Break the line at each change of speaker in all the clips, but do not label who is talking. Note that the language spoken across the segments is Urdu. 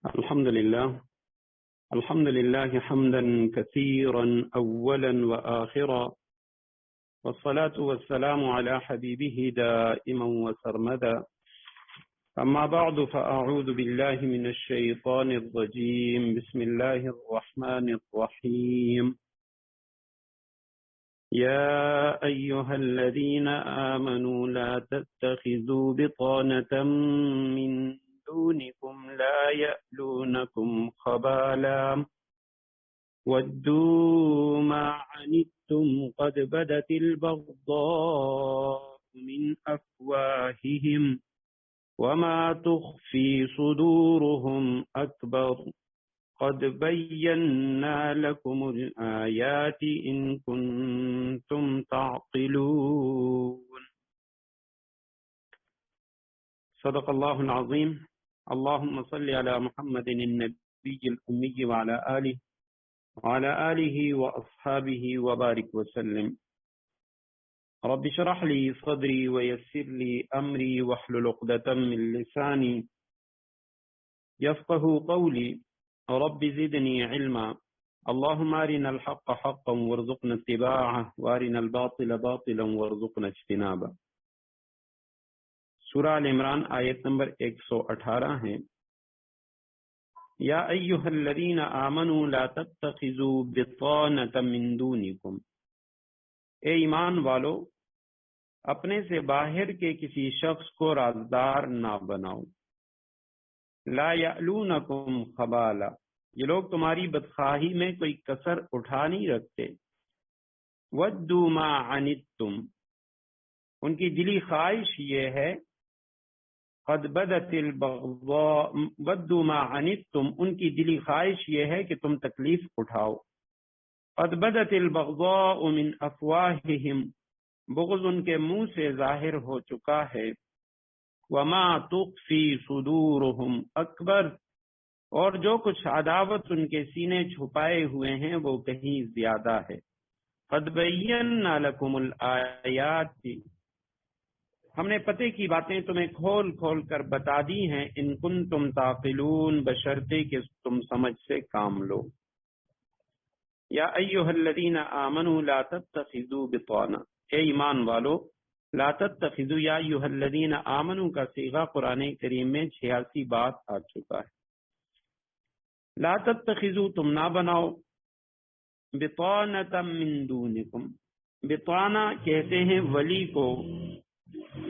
الحمد لله حمدا كثيرا أولا وآخرا، والصلاة والسلام على حبيبه دائما وسرمدا. أما بعد، فأعوذ بالله من الشيطان الرجيم. بسم الله الرحمن الرحيم. يا أيها الذين آمنوا لا تتخذوا بطانة من دونكم لا يألونكم خبالا ودوا ما عنتم قد بدت البغضاء من أفواههم وما تخفي صدورهم أكبر قد بينا لكم الآيات إن كنتم تعقلون. صدق الله العظيم. اللهم صل على محمد النبي الأمي وعلى آله وأصحابه وبارك وسلم. رب اشرح لي صدري ويسر لي أمري واحلل عقدة من لساني يفقه قولي. رب زدني علما. اللهم أرنا الحق حقا وارزقنا اتباعه وأرنا الباطل باطلا وارزقنا اجتنابه. سورہ ال عمران آیت نمبر 118 ہے. یا ایھا الذین آمنوا لا تتخذوا بطانة من دونکم، اے ایمان والو اپنے سے باہر کے کسی شخص کو رازدار نہ بناؤ. لا یألونکم خبالا، یہ لوگ تمہاری بدخواہی میں کوئی کسر اٹھا نہیں رکھتے. ودوا ما عنتم، ان کی دلی خواہش یہ ہے. قد بدت البغضاء، ودوا ما عنتم، ان کی دلی خواہش یہ ہے کہ تم تکلیف اٹھاؤ. قد بدت البغضاء من افواہہم، بغض ان کے منہ سے ظاہر ہو چکا ہے. وما تخفی صدورہم اکبر، اور جو کچھ عداوت ان کے سینے چھپائے ہوئے ہیں وہ کہیں زیادہ ہے. قد بینا لکم الآیات، ہم نے پتے کی باتیں تمہیں کھول کھول کر بتا دی ہیں. ان کنتم تعقلون، بشرطے کہ تم سمجھ سے کام لو. یا ایھا الذین آمنوا لا تتخذوا بطانہ، اے ایمان والو لا تتخذوا، یا ایھا الذین آمنوا کا صیغہ قرآن کریم میں 86 بار آ چکا ہے. لا تتخذوا، تم نہ بناؤ. بطانۃ من دونکم، بطانہ کہتے ہیں ولی کو،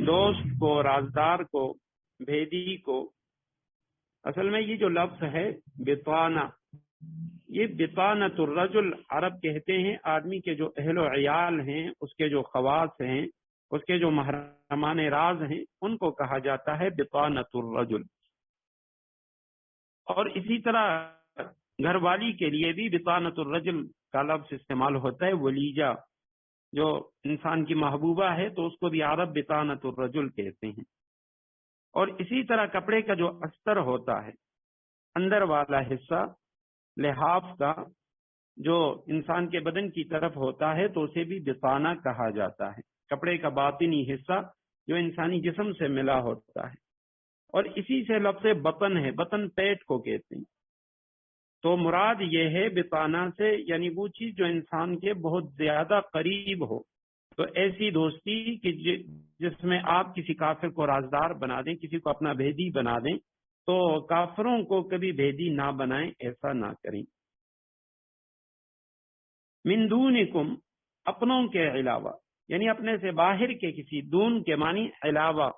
دوست کو، رازدار کو، بھیدی کو. اصل میں یہ جو لفظ ہے بطانہ، یہ بطانۃ الرجل عرب کہتے ہیں آدمی کے جو اہل و عیال ہیں، اس کے جو خواص ہیں، اس کے جو محرمان راز ہیں، ان کو کہا جاتا ہے بطانۃ الرجل. اور اسی طرح گھر والی کے لیے بھی بطانۃ الرجل کا لفظ استعمال ہوتا ہے. ولیجہ جو انسان کی محبوبہ ہے تو اس کو بھی عرب بطانۃ الرجل کہتے ہیں. اور اسی طرح کپڑے کا جو استر ہوتا ہے، اندر والا حصہ لحاف کا جو انسان کے بدن کی طرف ہوتا ہے تو اسے بھی بطانہ کہا جاتا ہے. کپڑے کا باطنی حصہ جو انسانی جسم سے ملا ہوتا ہے. اور اسی سے لفظ بطن ہے، بطن پیٹ کو کہتے ہیں. تو مراد یہ ہے بطانہ سے یعنی وہ چیز جو انسان کے بہت زیادہ قریب ہو. تو ایسی دوستی کہ جس میں آپ کسی کافر کو رازدار بنا دیں، کسی کو اپنا بھیدی بنا دیں، تو کافروں کو کبھی بھیدی نہ بنائیں، ایسا نہ کریں. من دونکم، اپنوں کے علاوہ، یعنی اپنے سے باہر کے کسی، دون کے معنی علاوہ،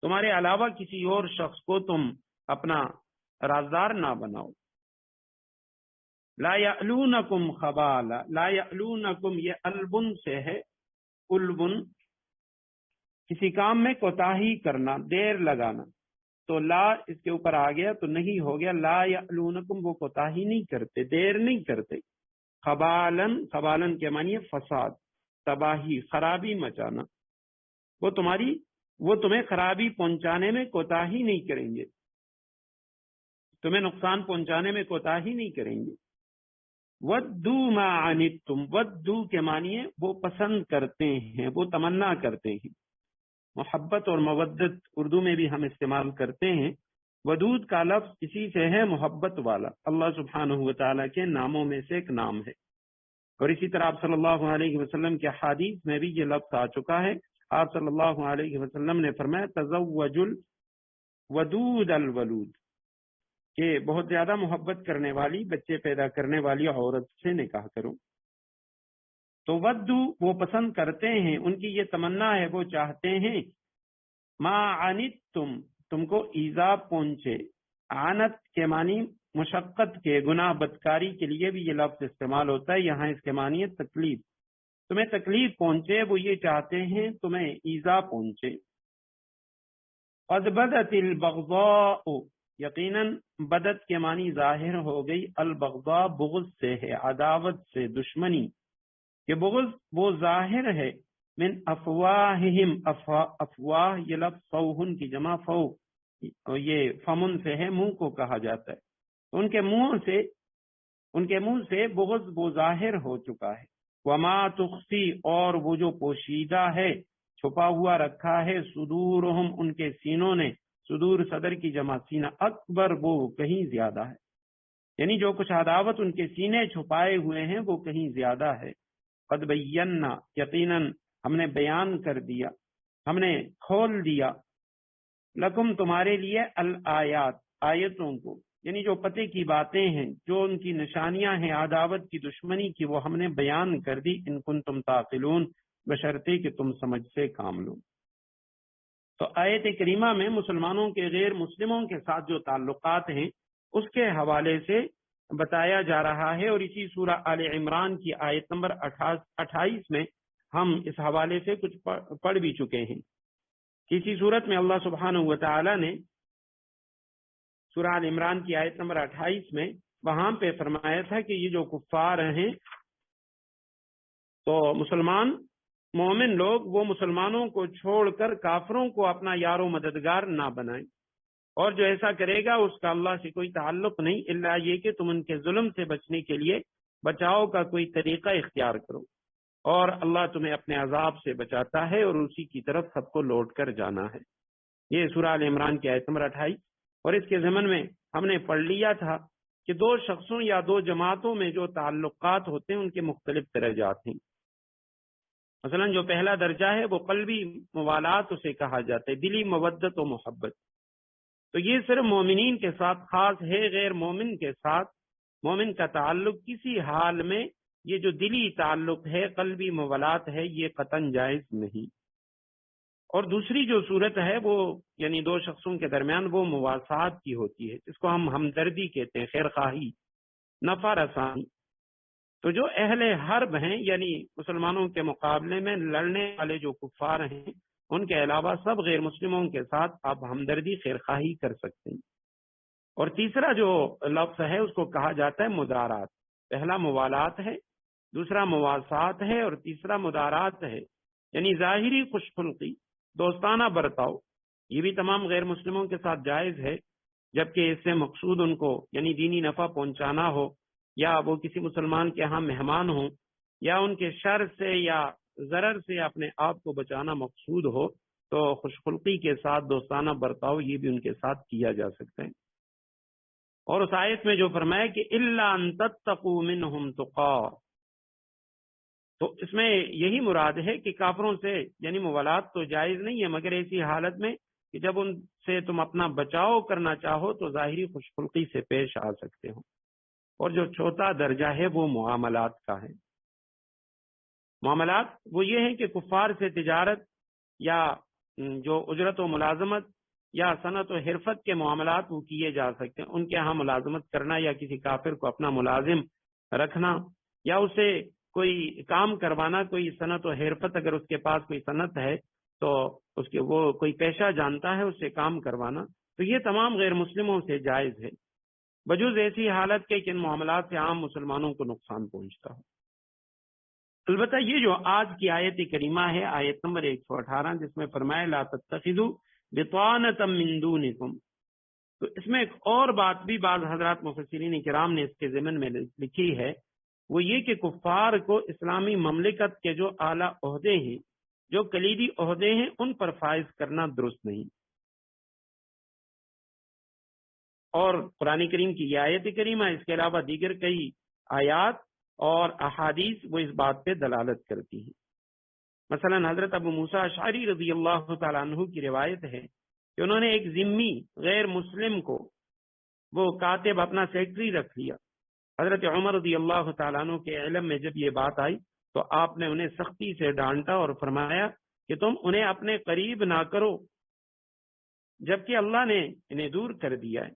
تمہارے علاوہ کسی اور شخص کو تم اپنا رازدار نہ بناؤ. لا یألونکم خبالا، لا یألونکم یہ البن سے ہے. البن کسی کام میں کوتاہی کرنا، دیر لگانا. تو لا اس کے اوپر آ گیا تو نہیں ہو گیا. لا یألونکم، وہ کوتاہی نہیں کرتے، دیر نہیں کرتے. خبالن، خبالن کے معنی فساد، تباہی، خرابی مچانا. وہ تمہیں خرابی پہنچانے میں کوتاہی نہیں کریں گے، تمہیں نقصان پہنچانے میں کوتاہی نہیں کریں گے. ودو ما عنتم، ودو کے معنی ہے وہ پسند کرتے ہیں، وہ تمنا کرتے ہیں. محبت اور مودت اردو میں بھی ہم استعمال کرتے ہیں. ودود کا لفظ اسی سے ہے محبت والا، اللہ سبحانہ و تعالیٰ کے ناموں میں سے ایک نام ہے۔ اور اسی طرح آپ صلی اللہ علیہ وسلم کے حدیث میں بھی یہ لفظ آ چکا ہے۔ آپ صلی اللہ علیہ وسلم نے فرمایا تزوج الودود الولود، کہ بہت زیادہ محبت کرنے والی، بچے پیدا کرنے والی عورت سے نکاح کرو۔ تو ودو وہ پسند کرتے ہیں، ان کی یہ تمنا ہے، وہ چاہتے ہیں ما عنتم تم کو ایذا پہنچے۔ عنت کے معنی مشقت کے، گناہ بدکاری کے لیے بھی یہ لفظ استعمال ہوتا ہے، یہاں اس کے معنی ہے تکلیف، تمہیں تکلیف پہنچے، وہ یہ چاہتے ہیں تمہیں ایذا پہنچے۔ قد بدت البغضاء یقیناً بدت کے معنی ظاہر ہو گئی، البغضاء بغض سے ہے، عداوت سے، دشمنی، کہ بغض وہ ظاہر ہے، من افواہہم، افواہ یہ لفظ فوہن کی جمع فو، یہ فمن سے ہے، منہ کو کہا جاتا ہے، ان کے منہ سے بغض وہ ظاہر ہو چکا ہے۔ وما تخفی اور وہ جو پوشیدہ ہے، چھپا ہوا رکھا ہے، صدورہم ان کے سینوں نے، صدور صدر کی جمع سینہ، اکبر وہ کہیں زیادہ ہے، یعنی جو کچھ عداوت ان کے سینے چھپائے ہوئے ہیں وہ کہیں زیادہ ہے۔ قد بینا یقیناً ہم نے بیان کر دیا، ہم نے کھول دیا، لکم تمہارے لیے، الآیات آیتوں کو، یعنی جو پتے کی باتیں ہیں، جو ان کی نشانیاں ہیں عداوت کی، دشمنی کی، وہ ہم نے بیان کر دی، ان کنتم تعقلون بشرطے کہ تم سمجھ سے کام لو۔ تو آیت کریمہ میں مسلمانوں کے غیر مسلموں کے ساتھ جو تعلقات ہیں اس کے حوالے سے بتایا جا رہا ہے، اور اسی سورہ آل عمران کی آیت نمبر 28 میں ہم اس حوالے سے کچھ پڑھ بھی چکے ہیں۔ کسی صورت میں اللہ سبحانہ و تعالی نے سورہ آل عمران کی آیت نمبر 28 میں وہاں پہ فرمایا تھا کہ یہ جو کفار ہیں تو مسلمان مومن لوگ وہ مسلمانوں کو چھوڑ کر کافروں کو اپنا یار و مددگار نہ بنائیں، اور جو ایسا کرے گا اس کا اللہ سے کوئی تعلق نہیں، الا یہ کہ تم ان کے ظلم سے بچنے کے لیے بچاؤ کا کوئی طریقہ اختیار کرو، اور اللہ تمہیں اپنے عذاب سے بچاتا ہے اور اسی کی طرف سب کو لوٹ کر جانا ہے۔ یہ سورہ آل عمران کی آیت نمبر 28، اور اس کے ضمن میں ہم نے پڑھ لیا تھا کہ دو شخصوں یا دو جماعتوں میں جو تعلقات ہوتے ہیں ان کے مختلف درجات ہیں۔ مثلا جو پہلا درجہ ہے وہ قلبی موالات اسے کہا جاتا ہے، دلی مودت و محبت، تو یہ صرف مومنین کے ساتھ خاص ہے، غیر مومن کے ساتھ مومن کا تعلق کسی حال میں یہ جو دلی تعلق ہے، قلبی موالات ہے، یہ قطعاً جائز نہیں۔ اور دوسری جو صورت ہے وہ یعنی دو شخصوں کے درمیان وہ مواسات کی ہوتی ہے، جس کو ہم ہمدردی کہتے ہیں، خیر خواہی، نفع رسانی۔ تو جو اہل حرب ہیں یعنی مسلمانوں کے مقابلے میں لڑنے والے جو کفار ہیں، ان کے علاوہ سب غیر مسلموں کے ساتھ آپ ہمدردی، خیر خواہی کر سکتے ہیں۔ اور تیسرا جو لفظ ہے اس کو کہا جاتا ہے مدارات، پہلا موالات ہے، دوسرا مواسات ہے، اور تیسرا مدارات ہے، یعنی ظاہری خوش خلقی، دوستانہ برتاؤ، یہ بھی تمام غیر مسلموں کے ساتھ جائز ہے، جبکہ اس سے مقصود ان کو یعنی دینی نفع پہنچانا ہو، یا وہ کسی مسلمان کے ہاں مہمان ہوں، یا ان کے شر سے یا ضرر سے اپنے آپ کو بچانا مقصود ہو، تو خوش خلقی کے ساتھ دوستانہ برتاؤ یہ بھی ان کے ساتھ کیا جا سکتا ہے۔ اور اس آیت میں جو فرمایا کہ الا ان تتقوا منهم تقا، تو اس میں یہی مراد ہے کہ کافروں سے یعنی موالات تو جائز نہیں ہے، مگر ایسی حالت میں کہ جب ان سے تم اپنا بچاؤ کرنا چاہو تو ظاہری خوش خلقی سے پیش آ سکتے ہو۔ اور جو چوتھا درجہ ہے وہ معاملات کا ہے۔ معاملات وہ یہ ہیں کہ کفار سے تجارت یا جو اجرت و ملازمت یا صنعت و حرفت کے معاملات وہ کیے جا سکتے ہیں، ان کے ہاں ملازمت کرنا یا کسی کافر کو اپنا ملازم رکھنا یا اسے کوئی کام کروانا، کوئی صنعت و حرفت، اگر اس کے پاس کوئی صنعت ہے تو اس کے وہ کوئی پیشہ جانتا ہے اس سے کام کروانا، تو یہ تمام غیر مسلموں سے جائز ہے، بجز ایسی حالت کے کہ ان معاملات سے عام مسلمانوں کو نقصان پہنچتا ہو۔ البتہ یہ جو آج کی آیت کریمہ ہے، آیت نمبر 118، جس میں فرمایا لا تتخذوا بطانۃ من دونکم، تو اس میں ایک اور بات بھی بعض حضرات مفسرین کرام نے اس کے ضمن میں لکھی ہے، وہ یہ کہ کفار کو اسلامی مملکت کے جو اعلیٰ عہدے ہیں، جو کلیدی عہدے ہیں، ان پر فائز کرنا درست نہیں۔ اور قرآن کریم کی یہ آیت کریمہ، اس کے علاوہ دیگر کئی آیات اور احادیث وہ اس بات پہ دلالت کرتی ہیں۔ مثلا حضرت ابو موسیٰ اشعری رضی اللہ تعالیٰ عنہ کی روایت ہے کہ انہوں نے ایک ذمی غیر مسلم کو وہ کاتب اپنا سیکرٹری رکھ لیا۔ حضرت عمر رضی اللہ تعالیٰ عنہ کے علم میں جب یہ بات آئی تو آپ نے انہیں سختی سے ڈانٹا اور فرمایا کہ تم انہیں اپنے قریب نہ کرو، جبکہ اللہ نے انہیں دور کر دیا ہے،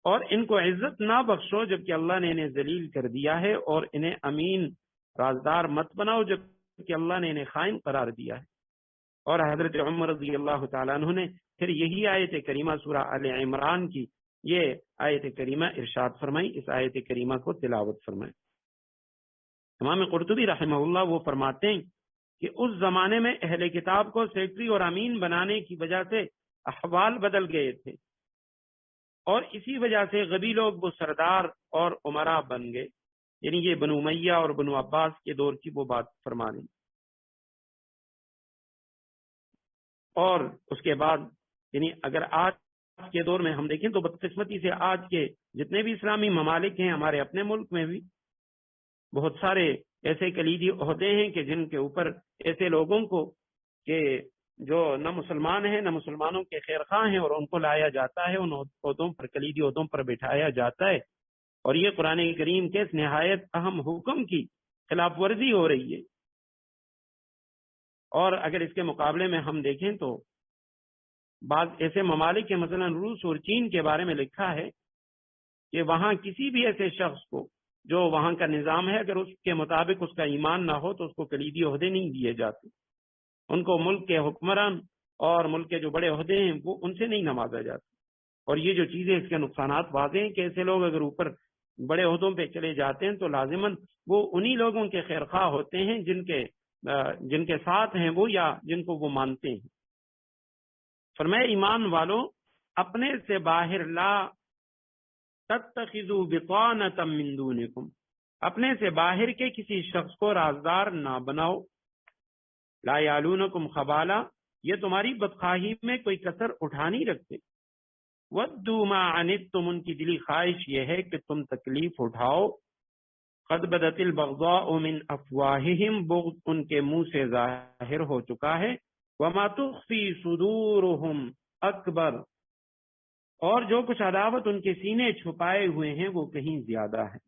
اور ان کو عزت نہ بخشو جبکہ اللہ نے انہیں ذلیل کر دیا ہے، اور انہیں امین رازدار مت بناؤ جبکہ اللہ نے انہیں خائن قرار دیا ہے۔ اور حضرت عمر رضی اللہ تعالیٰ عنہ نے پھر یہی آیت کریمہ سورہ آل عمران کی یہ آیت کریمہ ارشاد فرمائی، اس آیت کریمہ کو تلاوت فرمائی۔ امام قرطبی رحمہ اللہ وہ فرماتے ہیں کہ اس زمانے میں اہل کتاب کو سیکرٹری اور امین بنانے کی وجہ سے احوال بدل گئے تھے، اور اسی وجہ سے غبی لوگ وہ سردار اور عمرا بن گئے، یعنی یہ بنو امیہ اور بنو عباس کے دور کی وہ بات فرما دیں۔ اور اس کے بعد یعنی اگر آج کے دور میں ہم دیکھیں تو بدقسمتی سے آج کے جتنے بھی اسلامی ممالک ہیں، ہمارے اپنے ملک میں بھی بہت سارے ایسے کلیدی عہدے ہیں کہ جن کے اوپر ایسے لوگوں کو کہ جو نہ مسلمان ہیں نہ مسلمانوں کے خیر خواہ ہیں، اور ان کو لایا جاتا ہے، ان عہدوں پر، کلیدی عہدوں پر بٹھایا جاتا ہے، اور یہ قرآن کریم کے اس نہایت اہم حکم کی خلاف ورزی ہو رہی ہے۔ اور اگر اس کے مقابلے میں ہم دیکھیں تو بعض ایسے ممالک کے مثلا روس اور چین کے بارے میں لکھا ہے کہ وہاں کسی بھی ایسے شخص کو جو وہاں کا نظام ہے، اگر اس کے مطابق اس کا ایمان نہ ہو تو اس کو کلیدی عہدے نہیں دیے جاتے، ان کو ملک کے حکمران اور ملک کے جو بڑے عہدے ہیں وہ ان سے نہیں نوازا جاتا۔ اور یہ جو چیزیں، اس کے نقصانات واضح ہیں کہ ایسے لوگ اگر اوپر بڑے عہدوں پہ چلے جاتے ہیں تو لازماً وہ انہی لوگوں کے خیر خواہ ہوتے ہیں جن کے ساتھ ہیں وہ، یا جن کو وہ مانتے ہیں۔ فرمائے ایمان والوں، اپنے سے باہر لا تتخذوا بطانۃ من دونکم، اپنے سے باہر کے کسی شخص کو رازدار نہ بناؤ، لا یعلونکم خبالا، یہ تمہاری بدخواہی میں کوئی کسر اٹھا نہیں رکھتے، ودوا ما عنتم، ان کی دلی خواہش یہ ہے کہ تم تکلیف اٹھاؤ، قد بدت البغضاء من افواہہم، بغض ان کے منہ سے ظاہر ہو چکا ہے، وما تخفی صدورہم اکبر، اور جو کچھ عداوت ان کے سینے چھپائے ہوئے ہیں وہ کہیں زیادہ ہے۔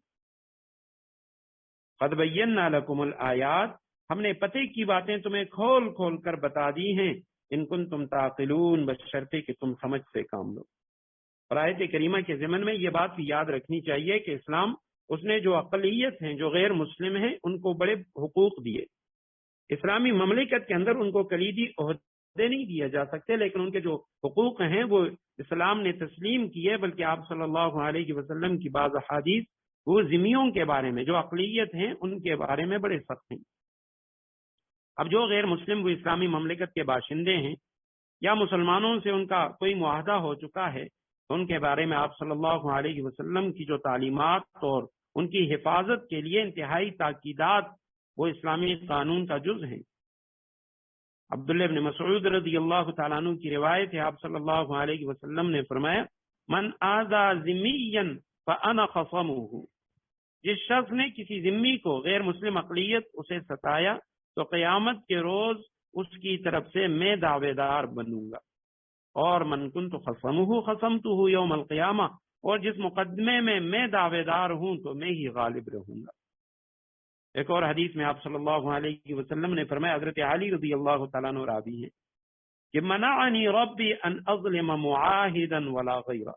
قد بینا لکم الآیات، ہم نے پتے کی باتیں تمہیں کھول کھول کر بتا دی ہیں، ان کنتم تعقلون، بشرطے کہ تم سمجھ سے کام لو۔ اور آیت کریمہ کے ضمن میں یہ بات بھی یاد رکھنی چاہیے کہ اسلام، اس نے جو اقلیت ہیں، جو غیر مسلم ہیں، ان کو بڑے حقوق دیے۔ اسلامی مملکت کے اندر ان کو کلیدی عہدے نہیں دیے جا سکتے، لیکن ان کے جو حقوق ہیں وہ اسلام نے تسلیم کیے، بلکہ آپ صلی اللہ علیہ وسلم کی بعض احادیث وہ ذمیوں کے بارے میں، جو اقلیت ہیں ان کے بارے میں بڑے سخت ہیں۔ اب جو غیر مسلم وہ اسلامی مملکت کے باشندے ہیں یا مسلمانوں سے ان کا کوئی معاہدہ ہو چکا ہے، تو ان کے بارے میں آپ صلی اللہ علیہ وسلم کی جو تعلیمات اور ان کی حفاظت کے لیے انتہائی تاکیدات وہ اسلامی قانون کا جز ہیں۔ عبداللہ بن مسعود رضی اللہ تعالیٰ عنہ کی روایت ہے، آپ صلی اللہ علیہ وسلم نے فرمایا، من آذا ذمیا فانا خصمہ، جس شخص نے کسی ذمی کو، غیر مسلم اقلیت، اسے ستایا تو قیامت کے روز اس کی طرف سے میں دعوے دار بنوں گا، اور من کنت خصمہ خصمتہ یوم القیامہ، اور جس مقدمے میں دعوے دار ہوں تو میں ہی غالب رہوں گا۔ ایک اور حدیث میں آپ صلی اللہ علیہ وسلم نے فرمایا، حضرت علی رضی اللہ تعالیٰ عنہ راوی ہے کہ منعنی ربی ان اظلم معاہدا ولا غیرہ،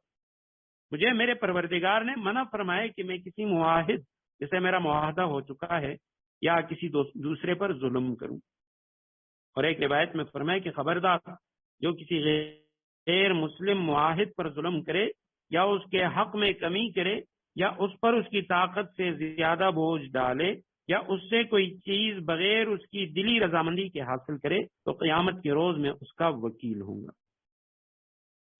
مجھے میرے پروردگار نے منع فرمایا کہ میں کسی معاہد جسے میرا معاہدہ ہو چکا ہے یا کسی دوسرے پر ظلم کروں۔ اور ایک روایت میں فرمایا کہ خبردار، جو کسی غیر مسلم معاہد پر ظلم کرے یا اس کے حق میں کمی کرے یا اس پر اس کی طاقت سے زیادہ بوجھ ڈالے یا اس سے کوئی چیز بغیر اس کی دلی رضامندی کے حاصل کرے تو قیامت کے روز میں اس کا وکیل ہوں گا۔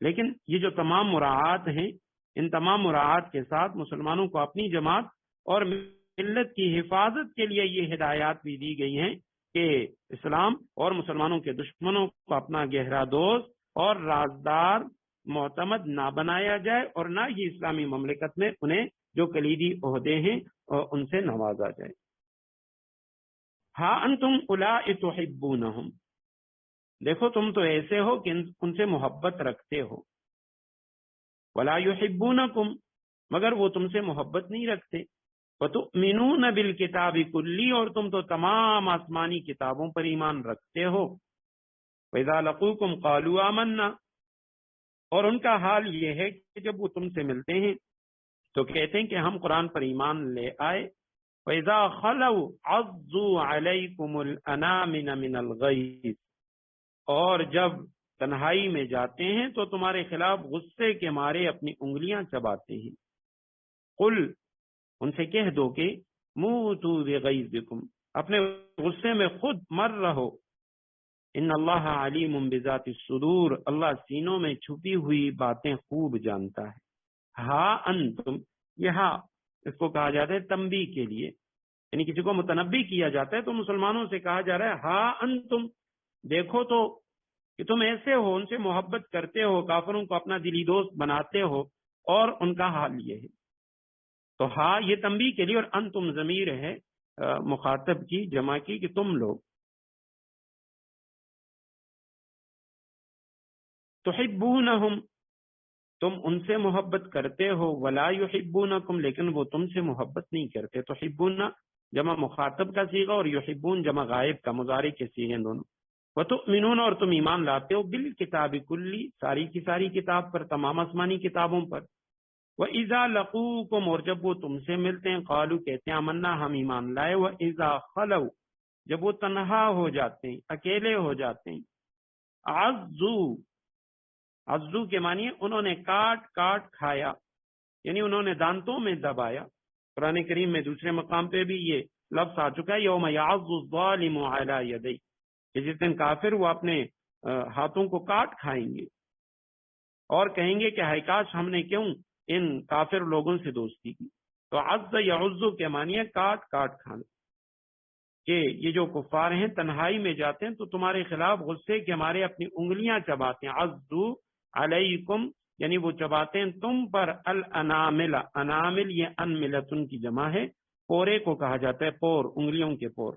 لیکن یہ جو تمام مراعات ہیں، ان تمام مراعات کے ساتھ مسلمانوں کو اپنی جماعت اور ملت کی حفاظت کے لیے یہ ہدایات بھی دی گئی ہیں کہ اسلام اور مسلمانوں کے دشمنوں کو اپنا گہرا دوست اور رازدار معتمد نہ بنایا جائے اور نہ ہی اسلامی مملکت میں انہیں جو کلیدی عہدے ہیں ان سے نوازا جائے۔ ہاں انتم اولئک تحبونہم، دیکھو تم تو ایسے ہو کہ ان سے محبت رکھتے ہو، ولا یحبونکم، مگر وہ تم سے محبت نہیں رکھتے، وتؤمنون بالکتاب کلی، اور تم تو تمام آسمانی کتابوں پر ایمان رکھتے ہو، وَإِذَا لَقُوكُمْ قَالُوا آمَنَّا، اور ان کا حال یہ ہے کہ جب وہ تم سے ملتے ہیں تو کہتے ہیں کہ ہم قرآن پر ایمان لے آئے، وَإِذَا خَلَوْا عَضُّوا عَلَيْكُمُ الْأَنَامِنَ مِنَ الْغَيْظِ، اور جب تنہائی میں جاتے ہیں تو تمہارے خلاف غصے کے مارے اپنی انگلیاں چباتے ہیں، قل، ان سے کہہ دو کہ موتوا بغیظکم، اپنے غصے میں خود مر رہو، ان اللہ علیم بذات الصدور، اللہ سینوں میں چھپی ہوئی باتیں خوب جانتا ہے۔ ہاں انتم، یہاں اس کو کہا جاتا ہے تنبیہ کے لیے، یعنی کسی کو متنبی کیا جاتا ہے تو مسلمانوں سے کہا جا رہا ہے ہاں انتم، دیکھو تو کہ تم ایسے ہو، ان سے محبت کرتے ہو، کافروں کو اپنا دلی دوست بناتے ہو، اور ان کا حال یہ ہے۔ تو ہاں یہ تنبیہ کے لیے، اور انتم ضمیر ہے مخاطب کی جمع کی کہ تم لوگ، تحبونہم، تم ان سے محبت کرتے ہو، ولا یحبونکم، لیکن وہ تم سے محبت نہیں کرتے۔ تحبون جمع مخاطب کا صیغہ اور یحبون جمع غائب کا، مضارع کے صیغے دونوں۔ وتؤمنون، اور تم ایمان لاتے ہو، بالکتاب کلی، ساری کی ساری کتاب پر، تمام آسمانی کتابوں پر۔ وَإِذَا لَقُوكُمْ، اور جب وہ تم سے ملتے ہیں، قالوا، کہتے ہیں آمنا، ہم ایمان لائے، وَإِذَا خَلَوْا، جب وہ تنہا ہو جاتے ہیں، اکیلے ہو جاتے ہیں، عَضُّوا، عضو کے معنی انہوں نے کاٹ کاٹ کھایا، یعنی انہوں نے دانتوں میں دبایا۔ قرآن کریم میں دوسرے مقام پہ بھی یہ لفظ آ چکا ہے، یوم یعض الظالم علی یدیہ، کہ جس دن کافر وہ اپنے ہاتھوں کو کاٹ کھائیں گے اور کہیں گے کہ ہائے کاش ہم نے کیوں ان کافر لوگوں سے دوستی کی۔ تو عض یعض کے معنی ہے کاٹ کاٹ کھانا، کہ یہ جو کفار ہیں تنہائی میں جاتے ہیں تو تمہارے خلاف غصے کے ہمارے اپنی انگلیاں چباتے ہیں۔ عضو علیکم، یعنی وہ چباتے ہیں تم پر، الانامل، انامل یہ انملتن کی جمع ہے، پورے کو کہا جاتا ہے، پور، انگلیوں کے پور۔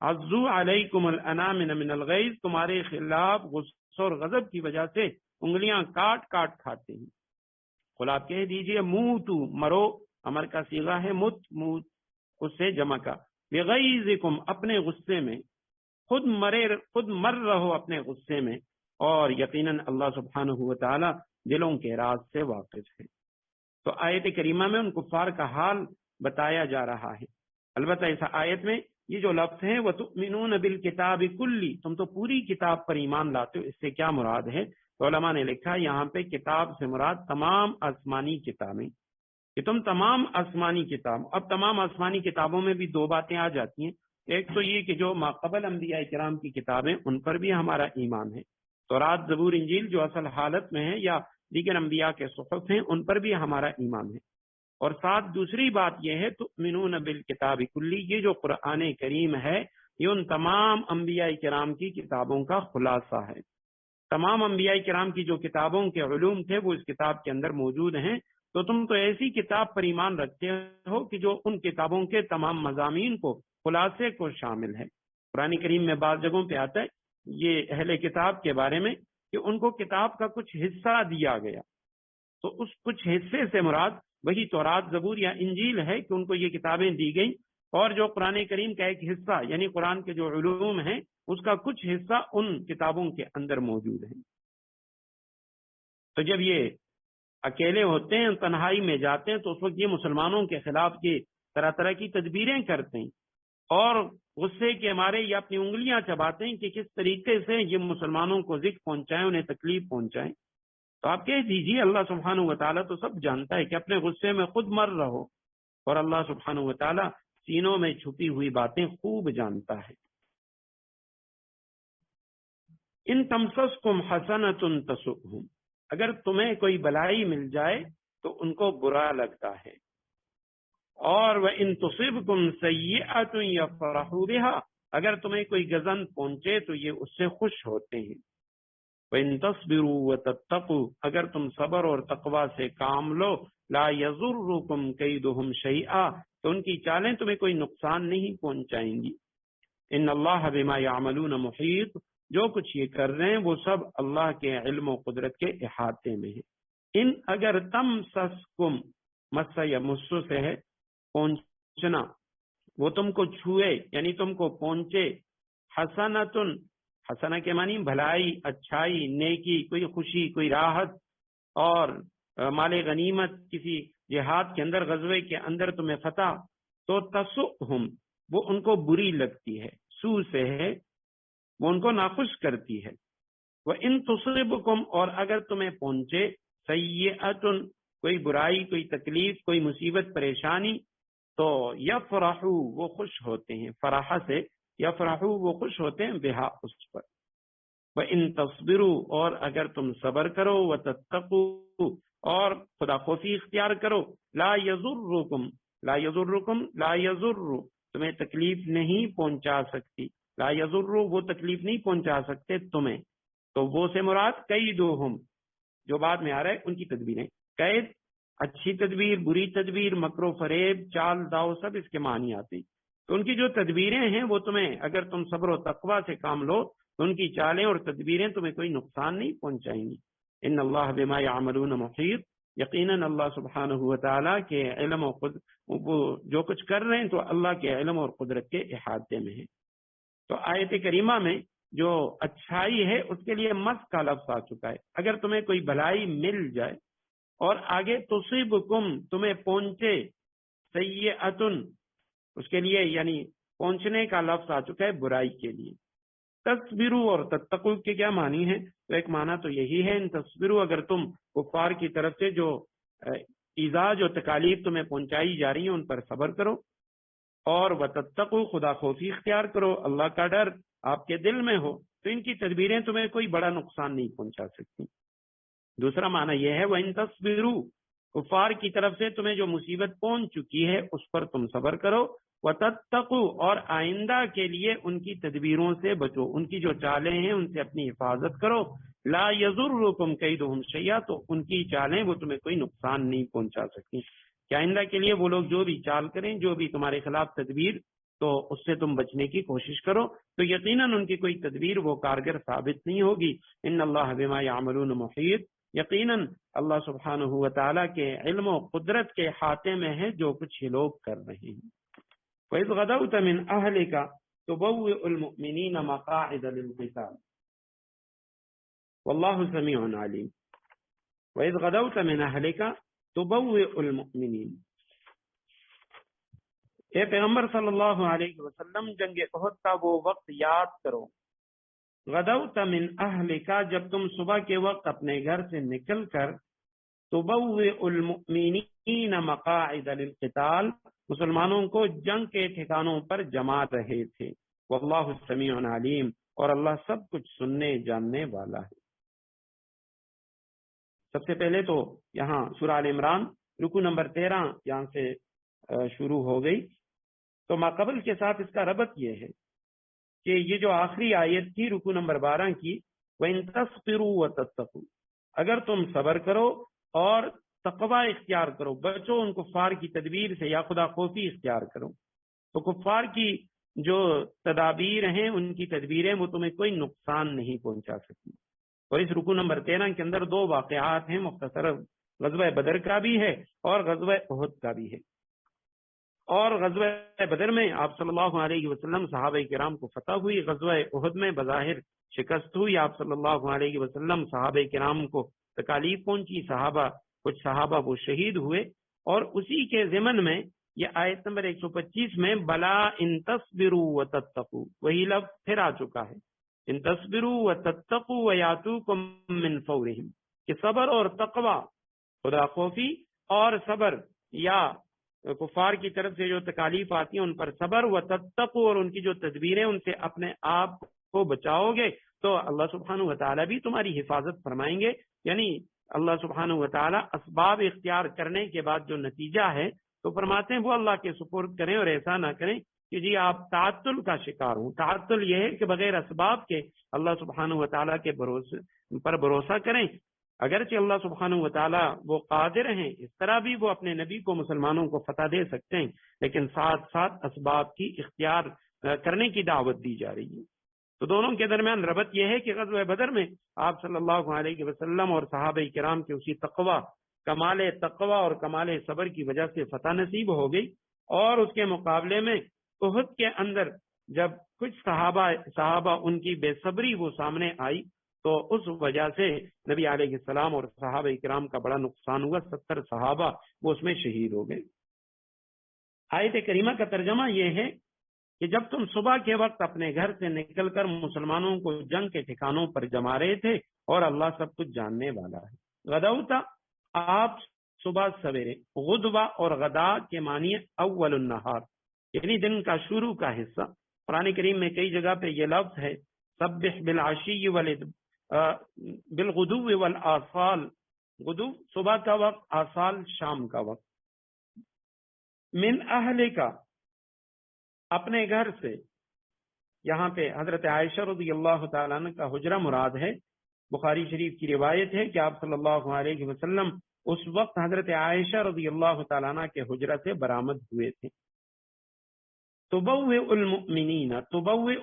عضو علیکم الانامل من الغیظ، تمہارے خلاف غصہ اور غضب کی وجہ سے انگلیاں کاٹ کاٹ کھاتے ہیں۔ قل، آپ کہہ دیجئے موتو، مرو، امر کا صیغہ ہے مت، موت اس سے جمع کا، بغیظکم، اپنے غصے میں، خود مر رہو اپنے غصے میں، اور یقیناً اللہ سبحانہ و تعالی دلوں کے راز سے واقف ہے۔ تو آیت کریمہ میں ان کفار کا حال بتایا جا رہا ہے۔ البتہ اس آیت میں یہ جو لفظ ہیں وَتُؤْمِنُونَ بِالْكِتَابِ كُلِّ، تم تو پوری کتاب پر ایمان لاتے ہو، اس سے کیا مراد ہے؟ تو علماء نے لکھا یہاں پہ کتاب سے مراد تمام آسمانی کتابیں، کہ تم تمام آسمانی کتاب، اب تمام آسمانی کتابوں میں بھی دو باتیں آ جاتی ہیں، ایک تو یہ کہ جو ماقبل انبیاء کرام کی کتابیں ان پر بھی ہمارا ایمان ہے، تورات، زبور، انجیل جو اصل حالت میں ہیں، یا دیگر انبیاء کے صحف ہیں ان پر بھی ہمارا ایمان ہے۔ اور ساتھ دوسری بات یہ ہے تؤمنون بالکتاب کلی، یہ جو قرآن کریم ہے یہ ان تمام انبیاء کرام کی کتابوں کا خلاصہ ہے۔ تمام انبیاء کرام کی جو کتابوں کے علوم تھے وہ اس کتاب کے اندر موجود ہیں، تو تم تو ایسی کتاب پر ایمان رکھتے ہو کہ جو ان کتابوں کے تمام مضامین کو، خلاصے کو شامل ہے۔ قرآن کریم میں بعض جگہوں پہ آتا ہے یہ اہل کتاب کے بارے میں کہ ان کو کتاب کا کچھ حصہ دیا گیا، تو اس کچھ حصے سے مراد وہی تورات، زبور یا انجیل ہے کہ ان کو یہ کتابیں دی گئیں، اور جو قرآن کریم کا ایک حصہ یعنی قرآن کے جو علوم ہیں اس کا کچھ حصہ ان کتابوں کے اندر موجود ہے۔ تو جب یہ اکیلے ہوتے ہیں، تنہائی میں جاتے ہیں، تو اس وقت یہ مسلمانوں کے خلاف یہ طرح طرح کی تدبیریں کرتے ہیں، اور غصے کے مارے یہ اپنی انگلیاں چباتے ہیں کہ کس طریقے سے یہ مسلمانوں کو ذکر پہنچائیں، انہیں تکلیف پہنچائیں۔ تو آپ کہہ دیجیے اللہ سبحانہ و تعالیٰ تو سب جانتا ہے کہ اپنے غصے میں خود مر رہو، اور اللہ سبحانہ و تعالیٰ سینوں میں چھپی ہوئی باتیں خوب جانتا ہے۔ ان تمسسکم حسنۃ تسؤہم، اگر تمہیں کوئی بلائی مل جائے تو ان کو برا لگتا ہے، اور وَإِن تُصِبْكُمْ سَيِّئَةٌ يَفْرَحُوا بِهَا، اگر تمہیں کوئی غضب پہنچے تو یہ اس سے خوش ہوتے ہیں۔ وَإِن تَصْبِرُوا وَتَتَّقُوا، اگر تم صبر اور تقوی سے کام لو، لا يَضُرُّكُمْ كَيْدُهُمْ شَيْئًا، تو ان کی چالیں تمہیں کوئی نقصان نہیں پہنچائیں گی۔ ان اللہ بما یعملون محیط، جو کچھ یہ کر رہے ہیں وہ سب اللہ کے علم و قدرت کے احاطے میں ہے۔ ان اگر تمسسکم، مس یا مسو سے ہے پہنچنا، وہ تم کو چھوئے یعنی تم کو پہنچے، حسنتن، حسنہ کے معنی بھلائی، اچھائی، نیکی، کوئی خوشی، کوئی راحت اور مال غنیمت، کسی جہاد کے اندر، غزوے کے اندر تمہیں فتح، تو تسؤہم، وہ ان کو بری لگتی ہے، سو سے ہے وہ ان کو ناخوش کرتی ہے۔ وَإِن تُصِبْكُمْ، اور اگر تمہیں پہنچے، سیئۃ، کوئی برائی، کوئی تکلیف، کوئی مصیبت، پریشانی، تو یفرحوا، وہ خوش ہوتے ہیں، فرح سے یفرحوا، وہ خوش ہوتے ہیں، بہا، اس پر۔ وَإِن تَصْبِرُوا، اور اگر تم صبر کرو، وَتَتَّقُوا، اور خدا خوفی اختیار کرو، لا یضرکم، لا یضرکم، لا یضر، تمہیں تکلیف نہیں پہنچا سکتی، لا یضر، وہ تکلیف نہیں پہنچا سکتے تمہیں، تو وہ سے مراد کیدہم، جو بعد میں آ رہا ہے ان کی تدبیریں، قید، اچھی تدبیر، بری تدبیر، مکر و فریب، چال داؤ، سب اس کے معنی آتے ہیں، تو ان کی جو تدبیریں ہیں وہ تمہیں، اگر تم صبر و تقوی سے کام لو تو ان کی چالیں اور تدبیریں تمہیں کوئی نقصان نہیں پہنچائیں گی۔ ان اللہ بما یعملون محیط، یقیناً اللہ سبحانہ و تعالیٰ کے علم و وہ جو کچھ کر رہے ہیں تو اللہ کے علم اور قدرت کے احاطے میں ہے۔ تو آیت کریمہ میں جو اچھائی ہے اس کے لیے مس کا لفظ آ چکا ہے۔ اگر تمہیں کوئی بھلائی مل جائے اور آگے تصیبکم، تمہیں پہنچے، سیئۃ، اس کے لیے یعنی پہنچنے کا لفظ آ چکا ہے برائی کے لیے۔ تصبروا اور تتقوا کے کیا معنی ہے؟ تو ایک معنی تو یہی ہے، ان تصبروا، اگر تم کفار کی طرف سے جو ایذا، جو تکالیف تمہیں پہنچائی جا رہی ہیں ان پر صبر کرو، اور وتتقوا، خدا خوفی اختیار کرو، اللہ کا ڈر آپ کے دل میں ہو، تو ان کی تدبیریں تمہیں کوئی بڑا نقصان نہیں پہنچا سکتی۔ دوسرا معنی یہ ہے وَإِن تَصْبِرُوا، کفار کی طرف سے تمہیں جو مصیبت پہنچ چکی ہے اس پر تم صبر کرو، وَتَتَّقُوا، اور آئندہ کے لیے ان کی تدبیروں سے بچو، ان کی جو چالیں ہیں ان سے اپنی حفاظت کرو، لا يَضُرُّكُمْ كَيْدُهُمْ شَيْئًا، تو ان کی چالیں وہ تمہیں کوئی نقصان نہیں پہنچا سکتی، کہ آئندہ کے لیے وہ لوگ جو بھی چال کریں، جو بھی تمہارے خلاف تدبیر، تو اس سے تم بچنے کی کوشش کرو، تو یقیناً ان کی کوئی تدبیر وہ کارگر ثابت نہیں ہوگی۔ ان اللہ بما یعملون محیط، یقیناً اللہ سبحانہ و تعالیٰ کے علم و قدرت کے احاطے میں ہے جو کچھ یہ لوگ کر رہے ہیں۔ وَإِذْ غَدَوْتَ مِنْ أَهْلِكَ تُبَوِّئُ الْمُؤْمِنِينَ مَقَاعِدَ لِلْقِتَالِ وَاللَّهُ سَمِيعٌ عَلِيمٌ۔ وَإِذْ غَدَوْتَ مِنْ أَهْلِكَ تُبَوِّئُ الْمُؤْمِنِينَ، اے پیغمبر صلی اللہ علیہ وسلم، جنگ احد کا وہ وقت یاد کرو، غدوت من اہلک، جب تم صبح کے وقت اپنے گھر سے نکل کر، تبوئ المؤمنین مقاعد للقتال، مسلمانوں کو جنگ کے ٹھکانوں پر جما رہے تھے، واللہ سمیع علیم، اور اللہ سب کچھ سننے جاننے والا ہے۔ سب سے پہلے تو یہاں سورہ آل عمران رکوع نمبر 13 یہاں سے شروع ہو گئی، تو ماقبل کے ساتھ اس کا ربط یہ ہے کہ یہ جو آخری آیت تھی رکوع نمبر 12 کی، وَإِن تَصْبِرُوا وَتَتَّقُوا، اگر تم صبر کرو اور تقوی اختیار کرو، بچو ان کفار کی تدبیر سے یا خدا خوفی اختیار کرو، تو کفار کی جو تدابیر ہیں، ان کی تدبیریں، وہ تمہیں کوئی نقصان نہیں پہنچا سکتی۔ اور اس رکوع نمبر 13 کے اندر دو واقعات ہیں مختصر، غزوہ بدر کا بھی ہے اور غزوہ احد کا بھی ہے۔ اور غزوہ بدر میں آپ صلی اللہ علیہ وسلم صحابہ کرام کو فتح ہوئی، غزوہ احد میں بظاہر شکست ہوئی، آپ صلی اللہ علیہ وسلم صحابہ کرام کو تکالیف پہنچی، کچھ صحابہ وہ شہید ہوئے، اور اسی کے ضمن میں یہ آیت نمبر 125 میں بلا ان تصبروا وتتقوا، وہی لفظ پھر آ چکا ہے، ان تصبروا وتتقوا ویاتوکم من فورہم، کہ صبر اور تقوی، خدا خوفی اور صبر، یا کفار کی طرف سے جو تکالیف آتی ہیں ان پر صبر، وتتقوا، اور ان کی جو تدبیریں ان سے اپنے آپ کو بچاؤ گے تو اللہ سبحانہ و تعالیٰ بھی تمہاری حفاظت فرمائیں گے۔ یعنی اللہ سبحانہ و تعالیٰ اسباب اختیار کرنے کے بعد جو نتیجہ ہے تو فرماتے ہیں وہ اللہ کے سپرد کریں اور ایسا نہ کریں کہ جی آپ تعطل کا شکار ہوں. تعطل یہ ہے کہ بغیر اسباب کے اللہ سبحانہ و تعالیٰ کے پر بھروسہ کریں. اگرچہ اللہ سبحانہ و تعالیٰ وہ قادر ہیں، اس طرح بھی وہ اپنے نبی کو مسلمانوں کو فتح دے سکتے ہیں، لیکن ساتھ ساتھ اسباب کی اختیار کرنے کی دعوت دی جا رہی ہے. تو دونوں کے درمیان ربط یہ ہے کہ غزوہ بدر میں آپ صلی اللہ علیہ وسلم اور صحابہ کرام کے اسی کمال تقوی اور کمال صبر کی وجہ سے فتح نصیب ہو گئی. اور اس کے مقابلے میں احد کے اندر جب کچھ صحابہ ان کی بے صبری وہ سامنے آئی تو اس وجہ سے نبی علیہ السلام اور صحابہ کرام کا بڑا نقصان ہوا. 70 صحابہ وہ اس میں شہید ہو گئے. آیت کریمہ کا ترجمہ یہ ہے کہ جب تم صبح کے وقت اپنے گھر سے نکل کر مسلمانوں کو جنگ کے ٹھکانوں پر جما رہے تھے اور اللہ سب کچھ جاننے والا ہے. غدوتا آپ صبح سویرے، غدوہ اور غدا کے معنی اول النہار یعنی دن کا شروع کا حصہ. قرآن کریم میں کئی جگہ پہ یہ لفظ ہے سبح بالعشی بالغدو والآصال. غدو صبح کا وقت، آصال شام کا وقت. من اہل کا اپنے گھر سے، یہاں پہ حضرت عائشہ رضی اللہ تعالیٰ عنہ کا حجرہ مراد ہے. بخاری شریف کی روایت ہے کہ آپ صلی اللہ علیہ وسلم اس وقت حضرت عائشہ رضی اللہ تعالیٰ عنہ کے حجرہ سے برآمد ہوئے تھے. تبوئ المؤمنین، تبوئ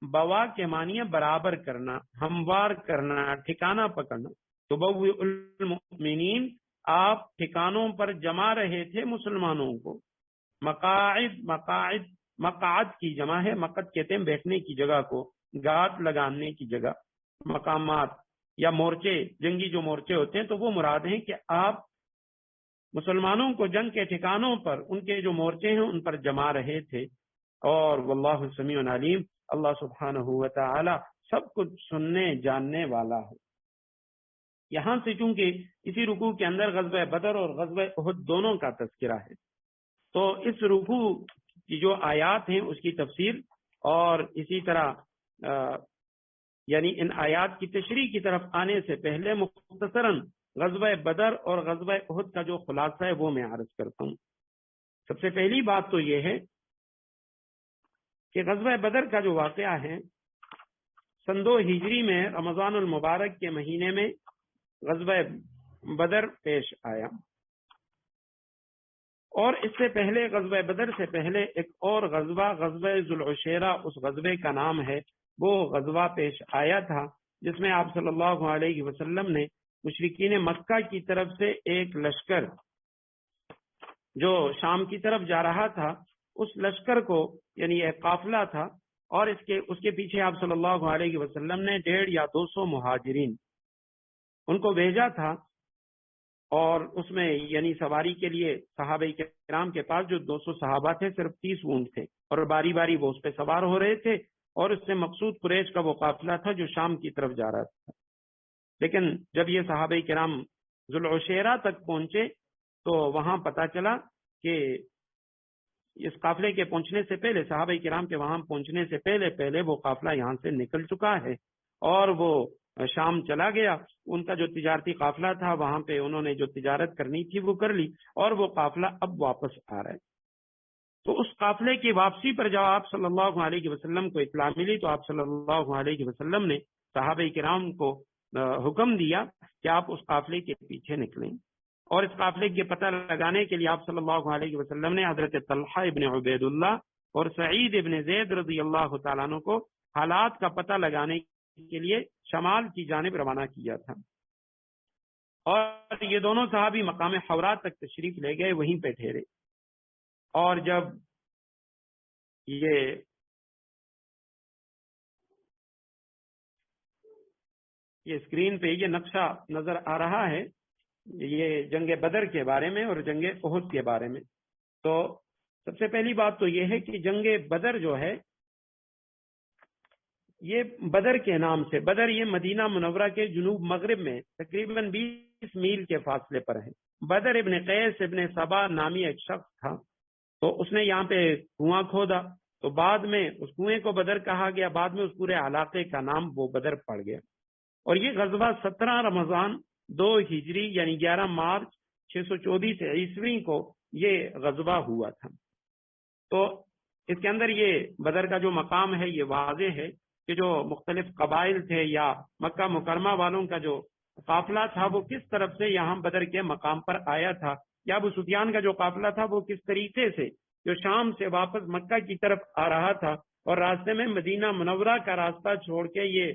بوا کے معنی برابر کرنا، ہموار کرنا، ٹھکانہ پکڑنا. تبوئ المؤمنین آپ ٹھکانوں پر جما رہے تھے مسلمانوں کو. مقاعد کی جمع ہے، مقعد کہتے ہیں بیٹھنے کی جگہ کو، گاٹ لگانے کی جگہ. مقامات یا مورچے، جنگی جو مورچے ہوتے ہیں تو وہ مراد ہیں کہ آپ مسلمانوں کو جنگ کے ٹھکانوں پر ان کے جو مورچے ہیں ان پر جما رہے تھے. اور واللہ سمیع علیم، اللہ سبحانہ و تعالی سب کچھ سننے جاننے والا ہے. یہاں سے چونکہ اسی رکوع کے اندر غزوہ بدر اور غزوہ احد دونوں کا تذکرہ ہے تو اس رکوع کی جو آیات ہیں اس کی تفسیر اور اسی طرح یعنی ان آیات کی تشریح کی طرف آنے سے پہلے مختصراً غزوہ بدر اور غزوہ احد کا جو خلاصہ ہے وہ میں عرض کرتا ہوں. سب سے پہلی بات تو یہ ہے کہ غزوہ بدر کا جو واقعہ ہے سن 2 ہجری میں رمضان المبارک کے مہینے میں غزوہ بدر پیش آیا. اور اس سے پہلے غزوہ بدر سے پہلے ایک اور غزوہ ذو العشیرہ اس غزوے کا نام ہے، وہ غزوہ پیش آیا تھا جس میں آپ صلی اللہ علیہ وسلم نے مشرکین مکہ کی طرف سے ایک لشکر جو شام کی طرف جا رہا تھا اس لشکر کو، یعنی ایک قافلہ تھا اور اس کے پیچھے آپ صلی اللہ علیہ وسلم نے 150 یا 200 مہاجرین ان کو بھیجا تھا. اور اس میں یعنی سواری کے لیے صحابہ کرام کے پاس جو 200 صحابہ تھے صرف 30 اونٹ تھے اور باری باری وہ اس پہ سوار ہو رہے تھے اور اس سے مقصود قریش کا وہ قافلہ تھا جو شام کی طرف جا رہا تھا. لیکن جب یہ صحابہ کرام ذو العشیرہ تک پہنچے تو وہاں پتہ چلا کہ اس قافلے کے پہنچنے سے پہلے، صحابہ کرام کے وہاں پہنچنے سے پہلے وہ قافلہ یہاں سے نکل چکا ہے اور وہ شام چلا گیا. ان کا جو تجارتی قافلہ تھا وہاں پہ انہوں نے جو تجارت کرنی تھی وہ کر لی اور وہ قافلہ اب واپس آ رہا ہے. تو اس قافلے کی واپسی پر جب آپ صلی اللہ علیہ وسلم کو اطلاع ملی تو آپ صلی اللہ علیہ وسلم نے صحابہ کرام کو حکم دیا کہ آپ اس قافلے کے پیچھے نکلیں. اور اس قافلے کے پتہ لگانے کے لیے آپ صلی اللہ علیہ وسلم نے حضرت طلحہ ابن عبید اللہ اور سعید ابن زید رضی اللہ تعالیٰ عنہ کو حالات کا پتہ لگانے کے لیے شمال کی جانب روانہ کیا تھا. اور یہ دونوں صحابی مقام حورا تک تشریف لے گئے، وہیں پہ ٹھہرے. اور جب یہ اسکرین پہ یہ نقشہ نظر آ رہا ہے، یہ جنگ بدر کے بارے میں اور جنگ احد کے بارے میں. تو سب سے پہلی بات تو یہ ہے کہ جنگ بدر جو ہے یہ بدر کے نام سے، بدر یہ مدینہ منورہ کے جنوب مغرب میں تقریباً 20 میل کے فاصلے پر ہے. بدر ابن قیس ابن صبا نامی ایک شخص تھا، تو اس نے یہاں پہ کنواں کھودا تو بعد میں اس کنویں کو بدر کہا گیا، بعد میں اس پورے علاقے کا نام وہ بدر پڑ گیا. اور یہ غزوہ 17 رمضان 2 ہجری یعنی 11 مارچ 624 عیسوی کو یہ غزوہ ہوا تھا. تو اس کے اندر یہ بدر کا جو مقام ہے یہ واضح ہے کہ جو مختلف قبائل تھے یا مکہ مکرمہ والوں کا جو قافلہ تھا وہ کس طرف سے یہاں بدر کے مقام پر آیا تھا، یا ابو سفیان کا جو قافلہ تھا وہ کس طریقے سے جو شام سے واپس مکہ کی طرف آ رہا تھا اور راستے میں مدینہ منورہ کا راستہ چھوڑ کے یہ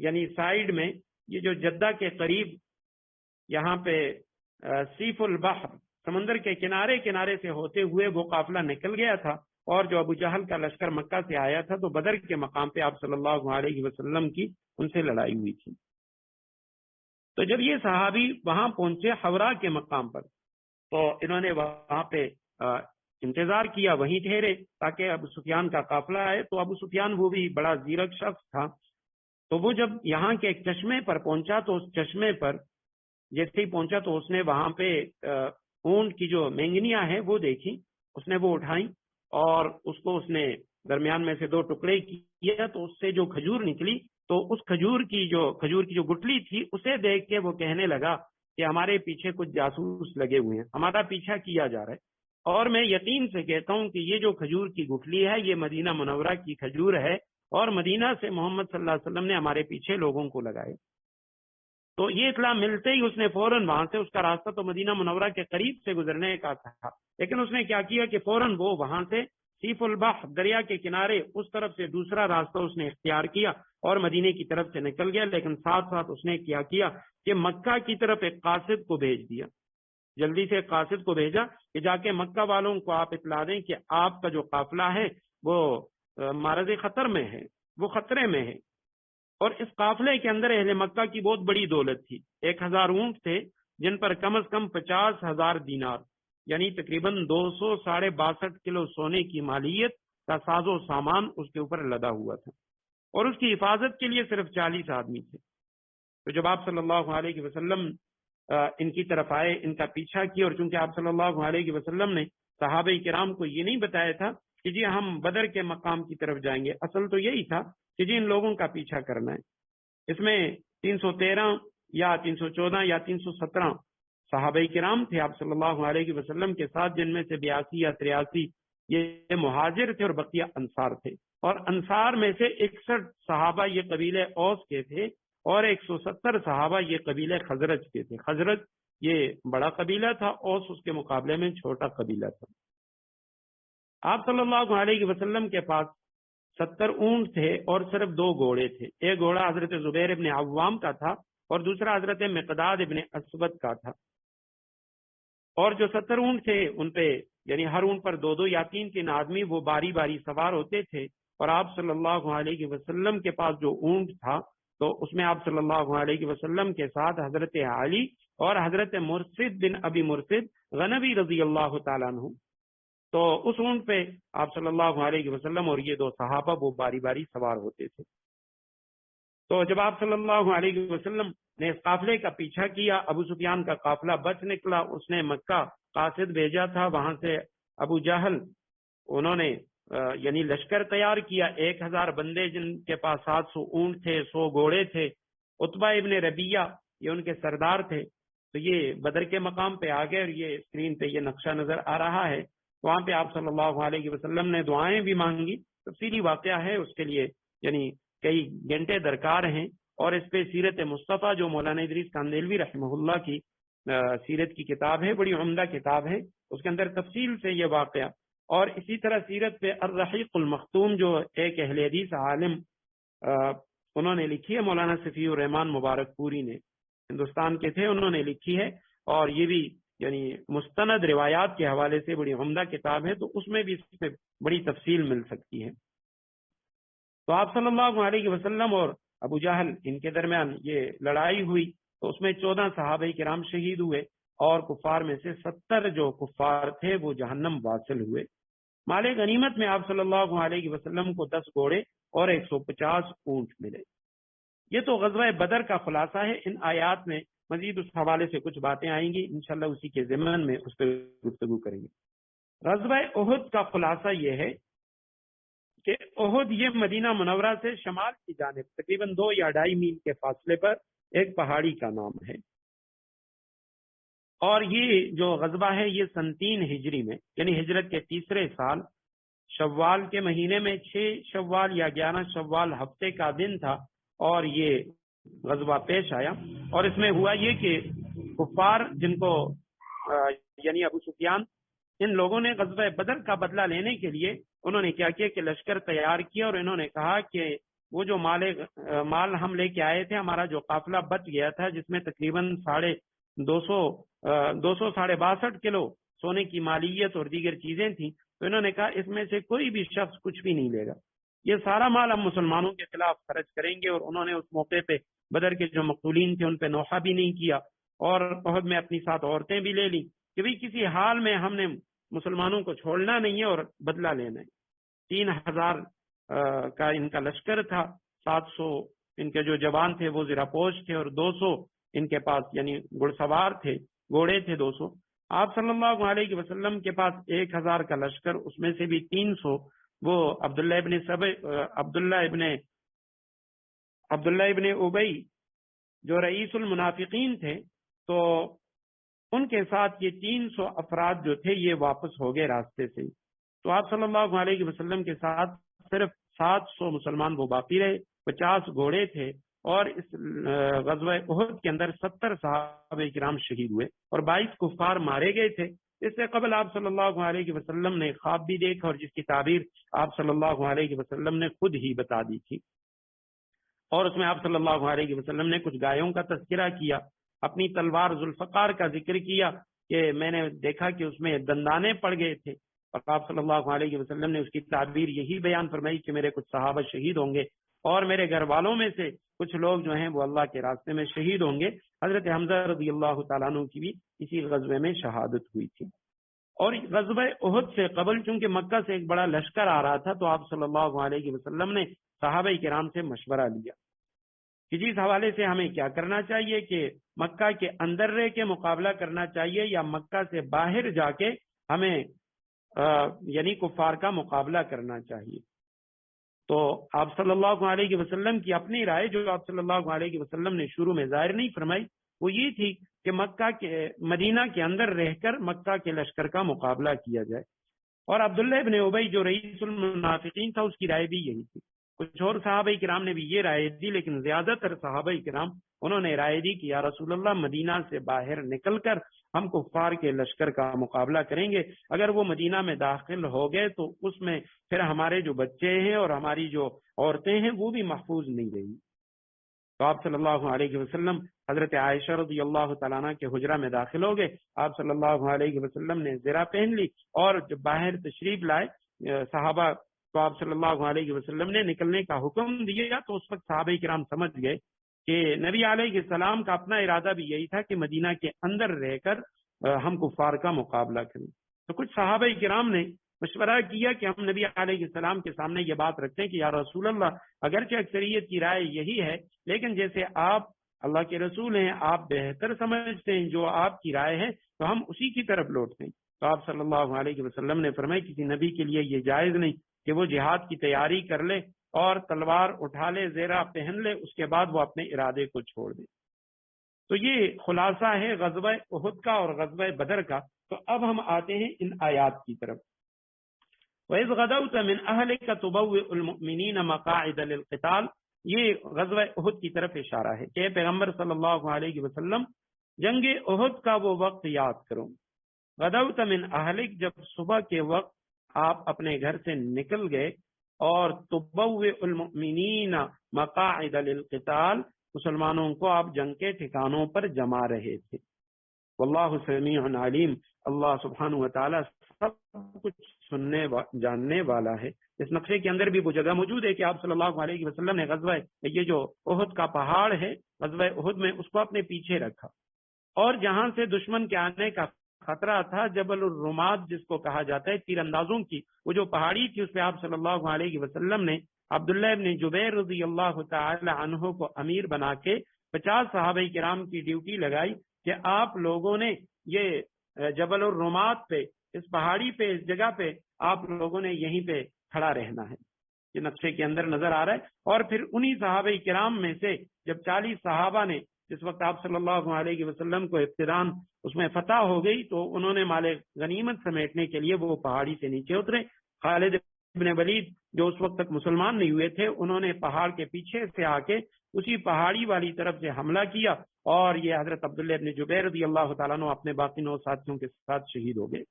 یعنی سائیڈ میں یہ جو جدہ کے قریب یہاں پہ سیف البحر سمندر کے کنارے کنارے سے ہوتے ہوئے وہ قافلہ نکل گیا تھا، اور جو ابو جہل کا لشکر مکہ سے آیا تھا تو بدر کے مقام پہ آپ صلی اللہ علیہ وسلم کی ان سے لڑائی ہوئی تھی۔ تو جب یہ صحابی وہاں پہنچے حورا کے مقام پر تو انہوں نے وہاں پہ انتظار کیا، وہیں ٹھہرے تاکہ ابو سفیان کا قافلہ آئے۔ تو ابو سفیان وہ بھی بڑا زیرک شخص تھا، تو وہ جب یہاں کے ایک چشمے پر پہنچا تو اس چشمے پر جیسے ہی پہنچا تو اس نے وہاں پہ اونٹ کی جو مینگنیاں ہیں وہ دیکھی، اس نے وہ اٹھائیں اور اس کو اس نے درمیان میں سے 2 ٹکڑے کیا تو اس سے جو کھجور نکلی، تو اس کھجور کی جو گٹلی تھی اسے دیکھ کے وہ کہنے لگا کہ ہمارے پیچھے کچھ جاسوس لگے ہوئے ہیں، ہمارا پیچھا کیا جا رہا ہے، اور میں یقین سے کہتا ہوں کہ یہ جو کھجور کی گٹلی ہے یہ مدینہ منورہ کی کھجور ہے، اور مدینہ سے محمد صلی اللہ علیہ وسلم نے ہمارے پیچھے لوگوں کو لگائے۔ تو یہ اطلاع ملتے ہی اس نے فوراً وہاں سے، اس کا راستہ تو مدینہ منورہ کے قریب سے گزرنے کا تھا، لیکن اس نے کیا کیا کہ فوراً وہ وہاں سے سیف البحر دریا کے کنارے اس طرف سے دوسرا راستہ اس نے اختیار کیا اور مدینے کی طرف سے نکل گیا، لیکن ساتھ ساتھ اس نے کیا کہ مکہ کی طرف ایک قاصد کو بھیج دیا، جلدی سے ایک قاصد کو بھیجا کہ جا کے مکہ والوں کو آپ اطلاع دیں کہ آپ کا جو قافلہ ہے وہ معرض خطر میں ہے، وہ خطرے میں ہے۔ اور اس قافلے کے اندر اہل مکہ کی بہت بڑی دولت تھی، 1000 اونٹ تھے جن پر کم از کم 50,000 دینار یعنی تقریباً 262 کلو سونے کی مالیت کا ساز و سامان اس کے اوپر لدا ہوا تھا، اور اس کی حفاظت کے لیے صرف 40 آدمی تھے۔ تو جب آپ صلی اللہ علیہ وسلم ان کی طرف آئے، ان کا پیچھا کیا، اور چونکہ آپ صلی اللہ علیہ وسلم نے صحابہ کرام کو یہ نہیں بتایا تھا کہ جی ہم بدر کے مقام کی طرف جائیں گے، اصل تو یہی تھا کہ جی ان لوگوں کا پیچھا کرنا ہے۔ اس میں 313 یا 314 یا 317 صحابہ کرام تھے آپ صلی اللہ علیہ وسلم کے ساتھ، جن میں سے 82 یا 83 یہ مہاجر تھے اور بقیہ انصار تھے، اور انصار میں سے 61 صحابہ یہ قبیلے اوس کے تھے اور 170 صحابہ یہ قبیلے خزرج کے تھے۔ خزرج یہ بڑا قبیلہ تھا، اوس اس کے مقابلے میں چھوٹا قبیلہ تھا۔ آپ صلی اللہ علیہ وسلم کے پاس 70 اونٹ تھے اور صرف 2 گھوڑے تھے، ایک گھوڑا حضرت زبیر ابن عوام کا تھا اور دوسرا حضرت مقداد ابن اسود کا تھا، اور جو 70 اونٹ تھے ان پہ یعنی ہر اونٹ پر 2 یا 3 آدمی وہ باری باری سوار ہوتے تھے، اور آپ صلی اللہ علیہ وسلم کے پاس جو اونٹ تھا تو اس میں آپ صلی اللہ علیہ وسلم کے ساتھ حضرت علی اور حضرت مرثد بن ابی مرثد غنوی رضی اللہ تعالیٰ عنہ، تو اس اونٹ پہ آپ صلی اللہ علیہ وسلم اور یہ 2 صحابہ وہ باری باری سوار ہوتے تھے۔ تو جب آپ صلی اللہ علیہ وسلم نے اس قافلے کا پیچھا کیا، ابو سفیان کا قافلہ بچ نکلا، اس نے مکہ قاصد بھیجا تھا، وہاں سے ابو جہل انہوں نے یعنی لشکر تیار کیا، 1000 بندے جن کے پاس 700 اونٹ تھے، 100 گھوڑے تھے، عتبہ ابن ربیہ یہ ان کے سردار تھے۔ تو یہ بدر کے مقام پہ آ گئے، اور یہ اسکرین پہ یہ نقشہ نظر آ رہا ہے، وہاں پہ آپ صلی اللہ علیہ وسلم نے دعائیں بھی مانگی، تفصیلی واقعہ ہے اس کے لیے یعنی کئی گھنٹے درکار ہیں، اور اس پہ سیرت مصطفیٰ جو مولانا ادریس کاندیلوی رحمہ اللہ کی سیرت کی کتاب ہے، بڑی عمدہ کتاب ہے، اس کے اندر تفصیل سے یہ واقعہ، اور اسی طرح سیرت پہ الرحیق المختوم جو ایک اہل حدیث عالم انہوں نے لکھی ہے، مولانا صفی الرحمان مبارک پوری نے، ہندوستان کے تھے، انہوں نے لکھی ہے، اور یہ بھی یعنی مستند روایات کے حوالے سے بڑی عمدہ کتاب ہے، تو اس میں بھی اس میں بڑی تفصیل مل سکتی ہے۔ تو آپ صلی اللہ علیہ وسلم اور ابو جہل ان کے درمیان یہ لڑائی ہوئی، تو اس میں 14 صحابہ کرام شہید ہوئے، اور کفار میں سے 70 جو کفار تھے وہ جہنم واصل ہوئے۔ مال غنیمت میں آپ صلی اللہ علیہ وسلم کو 10 گھوڑے اور 150 اونٹ ملے۔ یہ تو غزوہ بدر کا خلاصہ ہے۔ ان آیات میں مزید اس حوالے سے کچھ باتیں آئیں گی، انشاءاللہ اسی کے ضمن میں اس پہ گفتگو کریں گے۔ غزوہ احد کا خلاصہ یہ ہے کہ احد یہ مدینہ منورہ سے شمال کی جانب تقریباً 2 یا 2.5 میل کے فاصلے پر ایک پہاڑی کا نام ہے، اور یہ جو غزوہ ہے یہ سن 3 ہجری میں یعنی ہجرت کے 3رے سال شوال کے مہینے میں 6 شوال یا 11 شوال ہفتے کا دن تھا اور یہ غزوہ پیش آیا. اور اس میں ہوا یہ کہ کفار جن کو یعنی ابو سفیان، ان لوگوں نے غزوہ بدر کا بدلہ لینے کے لیے انہوں نے کیا کیا کہ لشکر تیار کیا اور انہوں نے کہا کہ وہ جو مال ہم لے کے آئے تھے، ہمارا جو قافلہ بچ گیا تھا جس میں تقریباً 262 کلو سونے کی مالیت اور دیگر چیزیں تھیں، تو انہوں نے کہا اس میں سے کوئی بھی شخص کچھ بھی نہیں لے گا، یہ سارا مال ہم مسلمانوں کے خلاف خرچ کریں گے. اور انہوں نے اس موقع پہ بدر کے جو مقتولین تھے ان پہ نوحہ بھی نہیں کیا اور عہد میں اپنی ساتھ عورتیں بھی لے لی کہ بھئی کسی حال میں ہم نے مسلمانوں کو چھوڑنا نہیں ہے اور بدلہ لینا ہے. 3000 کا ان کا لشکر تھا، 700 ان کے جو جوان تھے وہ زیرپوش تھے اور 200 ان کے پاس یعنی گھڑ سوار تھے، گھوڑے تھے 200. آپ صلی اللہ علیہ وسلم کے پاس 1000 کا لشکر، اس میں سے بھی 300 وہ عبداللہ ابن ابی جو رئیس المنافقین تھے، تو ان کے ساتھ یہ 300 افراد جو تھے یہ واپس ہو گئے راستے سے. تو آپ صلی اللہ علیہ وسلم کے ساتھ صرف 700 مسلمان وہ باقی رہے، 50 گھوڑے تھے. اور اس غزوہ احد کے اندر 70 صحابہ کرام شہید ہوئے اور 22 کفار مارے گئے تھے. اس سے قبل آپ صلی اللہ علیہ وسلم نے خواب بھی دیکھا اور جس کی تعبیر آپ صلی اللہ علیہ وسلم نے خود ہی بتا دی تھی، اور اس میں آپ صلی اللہ علیہ وسلم نے کچھ گایوں کا تذکرہ کیا، اپنی تلوار ذوالفقار کا ذکر کیا کہ میں نے دیکھا کہ اس میں دندانے پڑ گئے تھے، اور آپ صلی اللہ علیہ وسلم نے اس کی تعبیر یہی بیان فرمائی کہ میرے کچھ صحابہ شہید ہوں گے اور میرے گھر والوں میں سے کچھ لوگ جو ہیں وہ اللہ کے راستے میں شہید ہوں گے. حضرت حمزہ رضی اللہ تعالیٰ عنہ کی بھی اسی غزوے میں شہادت ہوئی تھی. اور غزوہ احد سے قبل چونکہ مکہ سے ایک بڑا لشکر آ رہا تھا، تو آپ صلی اللہ علیہ وسلم نے صحابہ کرام سے مشورہ لیا کہ جس حوالے سے ہمیں کیا کرنا چاہیے، کہ مکہ کے اندر رہ کے مقابلہ کرنا چاہیے یا مکہ سے باہر جا کے ہمیں یعنی کفار کا مقابلہ کرنا چاہیے. تو آپ صلی اللہ علیہ وسلم کی اپنی رائے جو آپ صلی اللہ علیہ وسلم نے شروع میں ظاہر نہیں فرمائی، وہ یہ تھی کہ مدینہ کے اندر رہ کر مکہ کے لشکر کا مقابلہ کیا جائے. اور عبداللہ ابن ابی جو رئیس المنافقین تھا اس کی رائے بھی یہی تھی. کچھ اور صحابہ کرام نے بھی یہ رائے دی، لیکن زیادہ تر صحابہ کرام انہوں نے رائے دی کہ یا رسول اللہ مدینہ سے باہر نکل کر ہم کفار کے لشکر کا مقابلہ کریں گے، اگر وہ مدینہ میں داخل ہو گئے تو اس میں پھر ہمارے جو بچے ہیں اور ہماری جو عورتیں ہیں وہ بھی محفوظ نہیں رہیں گی. تو آپ صلی اللہ علیہ وسلم حضرت عائشہ رضی اللہ تعالیٰ عنہ کے حجرہ میں داخل ہو گئے. آپ صلی اللہ علیہ وسلم نے زرہ پہن لی اور جب باہر تشریف لائے صحابہ تو آپ صلی اللہ علیہ وسلم نے نکلنے کا حکم دیا، تو اس وقت صحابہ کرام سمجھ گئے کہ نبی علیہ السلام کا اپنا ارادہ بھی یہی تھا کہ مدینہ کے اندر رہ کر ہم کفار کا مقابلہ کریں. تو کچھ صحابہ کرام نے مشورہ کیا کہ ہم نبی علیہ السلام کے سامنے یہ بات رکھتے ہیں کہ یا رسول اللہ اگرچہ اکثریت کی رائے یہی ہے، لیکن جیسے آپ اللہ کے رسول ہیں، آپ بہتر سمجھتے ہیں جو آپ کی رائے ہے تو ہم اسی کی طرف لوٹتے ہیں. تو آپ صلی اللہ علیہ وسلم نے فرمایا کسی نبی کے لیے یہ جائز نہیں کہ وہ جہاد کی تیاری کر لے اور تلوار اٹھا لے، زیرہ پہن لے، اس کے بعد وہ اپنے ارادے کو چھوڑ دے. تو یہ خلاصہ ہے غزوہ احد کا اور غزوہ بدر کا. تو اب ہم آتے ہیں ان آیات کی طرف. وَإِذْ غَدَوْتَ مِنْ أَهْلِكَ تُبَوِّئُ الْمُؤْمِنِينَ مَقَاعِدَ لِلْقِتَالِ، یہ غزوہ احد کی طرف اشارہ ہے کہ پیغمبر صلی اللہ علیہ وسلم جنگ احد کا وہ وقت یاد کرو. غدوت من اہلک، جب صبح کے وقت آپ اپنے گھر سے نکل گئے، اور تبوئ المؤمنین مقاعد للقتال، مسلمانوں کو آپ جنگ کے ٹھکانوں پر جما رہے تھے. واللہ سمیع علیم، اللہ سبحانہ و تعالی سب کچھ سننے جاننے والا ہے. اس نقشے کے اندر بھی وہ جگہ موجود ہے کہ آپ صلی اللہ علیہ وسلم نے غزوہ، یہ جو احد کا پہاڑ ہے غزوہ احد میں، اس کو اپنے پیچھے رکھا، اور جہاں سے دشمن کے آنے کا خطرہ تھا جبل الرمات جس کو کہا جاتا ہے تیر اندازوں کی، وہ جو پہاڑی تھی اس پہ آپ صلی اللہ علیہ وسلم نے عبداللہ ابن جبیر رضی اللہ تعالی عنہ کو امیر بنا کے 50 صحابہ کرام کی ڈیوٹی لگائی کہ آپ لوگوں نے یہ جبل الرمات پہ، اس پہاڑی پہ، اس جگہ پہ آپ لوگوں نے یہیں پہ کھڑا رہنا ہے. یہ نقشے کے اندر نظر آ رہا ہے. اور پھر انہی صحابہ کرام میں سے جب 40 صحابہ نے، جس وقت آپ صلی اللہ علیہ وسلم کو ابتداءً اس میں فتح ہو گئی، تو انہوں نے مال غنیمت سمیٹنے کے لیے وہ پہاڑی سے نیچے اترے. خالد ابن ولید جو اس وقت تک مسلمان نہیں ہوئے تھے، انہوں نے پہاڑ کے پیچھے سے آ کے اسی پہاڑی والی طرف سے حملہ کیا، اور یہ حضرت عبداللہ ابن جبیر رضی اللہ تعالیٰ عنہ اپنے باقی 9 ساتھیوں کے ساتھ شہید ہو گئے۔